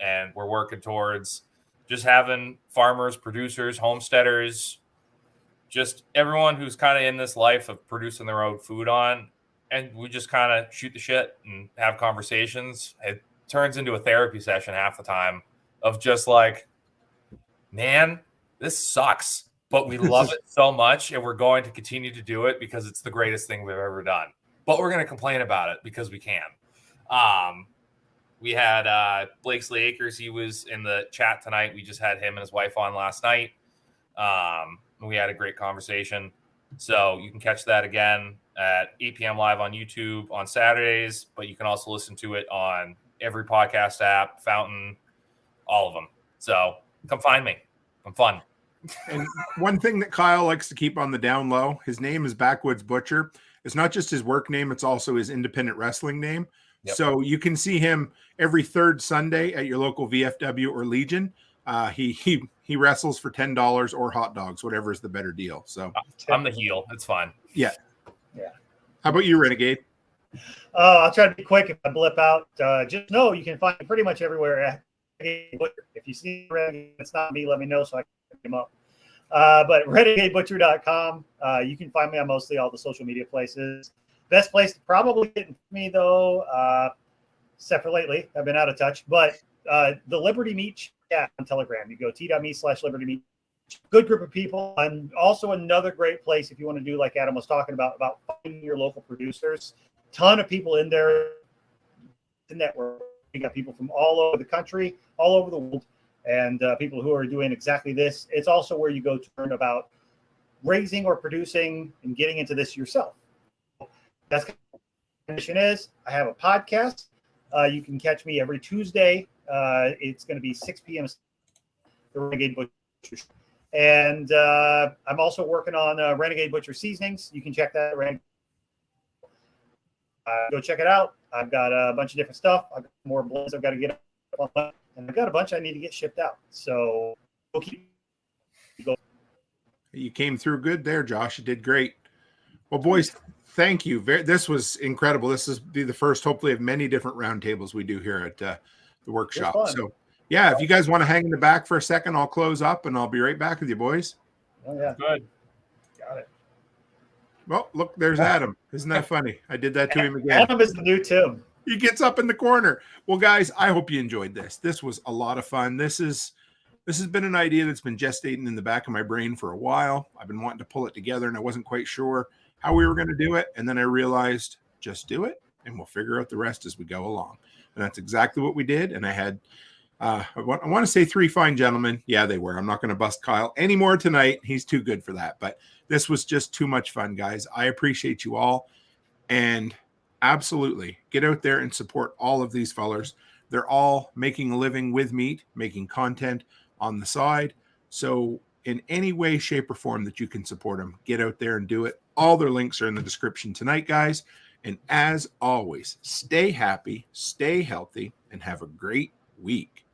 And we're working towards just having farmers, producers, homesteaders, just everyone who's kind of in this life of producing their own food on. And we just kind of shoot the shit and have conversations. It turns into a therapy session half the time of just like, man, this sucks, but we love it so much, and we're going to continue to do it because it's the greatest thing we've ever done. But we're going to complain about it because we can. We had Blakesley Akers. He was in the chat tonight. We just had him and his wife on last night. We had a great conversation. So you can catch that again at 8 p.m. live on YouTube on Saturdays, but you can also listen to it on every podcast app, Fountain, all of them. So come find me. I'm fun.
And one thing that Kyle likes to keep on the down low, his name is Backwoods Butcher. It's not just his work name, it's also his independent wrestling name. Yep. So you can see him every third Sunday at your local VFW or Legion. He wrestles for $10 or hot dogs, whatever is the better deal. So
I'm the heel. It's fine.
Yeah. How about you, Renegade?
I'll try to be quick if I blip out. Just know you can find me pretty much everywhere. If you see Renegade, it's not me, let me know so I can pick him up. But renegadebutcher.com. You can find me on mostly all the social media places. Best place to probably get me, though, except for lately, I've been out of touch, but the Liberty Meat chat on Telegram. You go t.me/Liberty Meat. Good group of people. And also another great place if you want to do like Adam was talking about finding your local producers. Ton of people in there. The network. You got people from all over the country, all over the world, and people who are doing exactly this. It's also where you go to learn about raising or producing and getting into this yourself. That's what the mission is. I have a podcast. You can catch me every Tuesday. It's going to be 6 p.m. The Renegade Butcher. And I'm also working on Renegade Butcher Seasonings. You can check that out. Go check it out. I've got a bunch of different stuff. I've got more blends I've got to get up, and I've got a bunch I need to get shipped out. So we'll keep going.
You came through good there, Josh. You did great. Well, boys, thank you. This was incredible. This is be the first, hopefully, of many different roundtables we do here at the workshop. So, yeah, if you guys want to hang in the back for a second, I'll close up, and I'll be right back with you, boys.
Oh, yeah.
Good.
Got it.
Well, look, there's Adam. Isn't that funny? I did that to him again.
Adam is the new Tim.
He gets up in the corner. Well, guys, I hope you enjoyed this. This was a lot of fun. This has been an idea that's been gestating in the back of my brain for a while. I've been wanting to pull it together, and I wasn't quite sure how we were going to do it. And then I realized, just do it, and we'll figure out the rest as we go along. And that's exactly what we did. And I had, I want to say 3 fine gentlemen. Yeah, they were. I'm not going to bust Kyle anymore tonight. He's too good for that. But this was just too much fun, guys. I appreciate you all. And absolutely, get out there and support all of these fellers. They're all making a living with meat, making content on the side. So in any way, shape, or form that you can support them, get out there and do it. All their links are in the description tonight, guys. And as always, stay happy, stay healthy, and have a great week.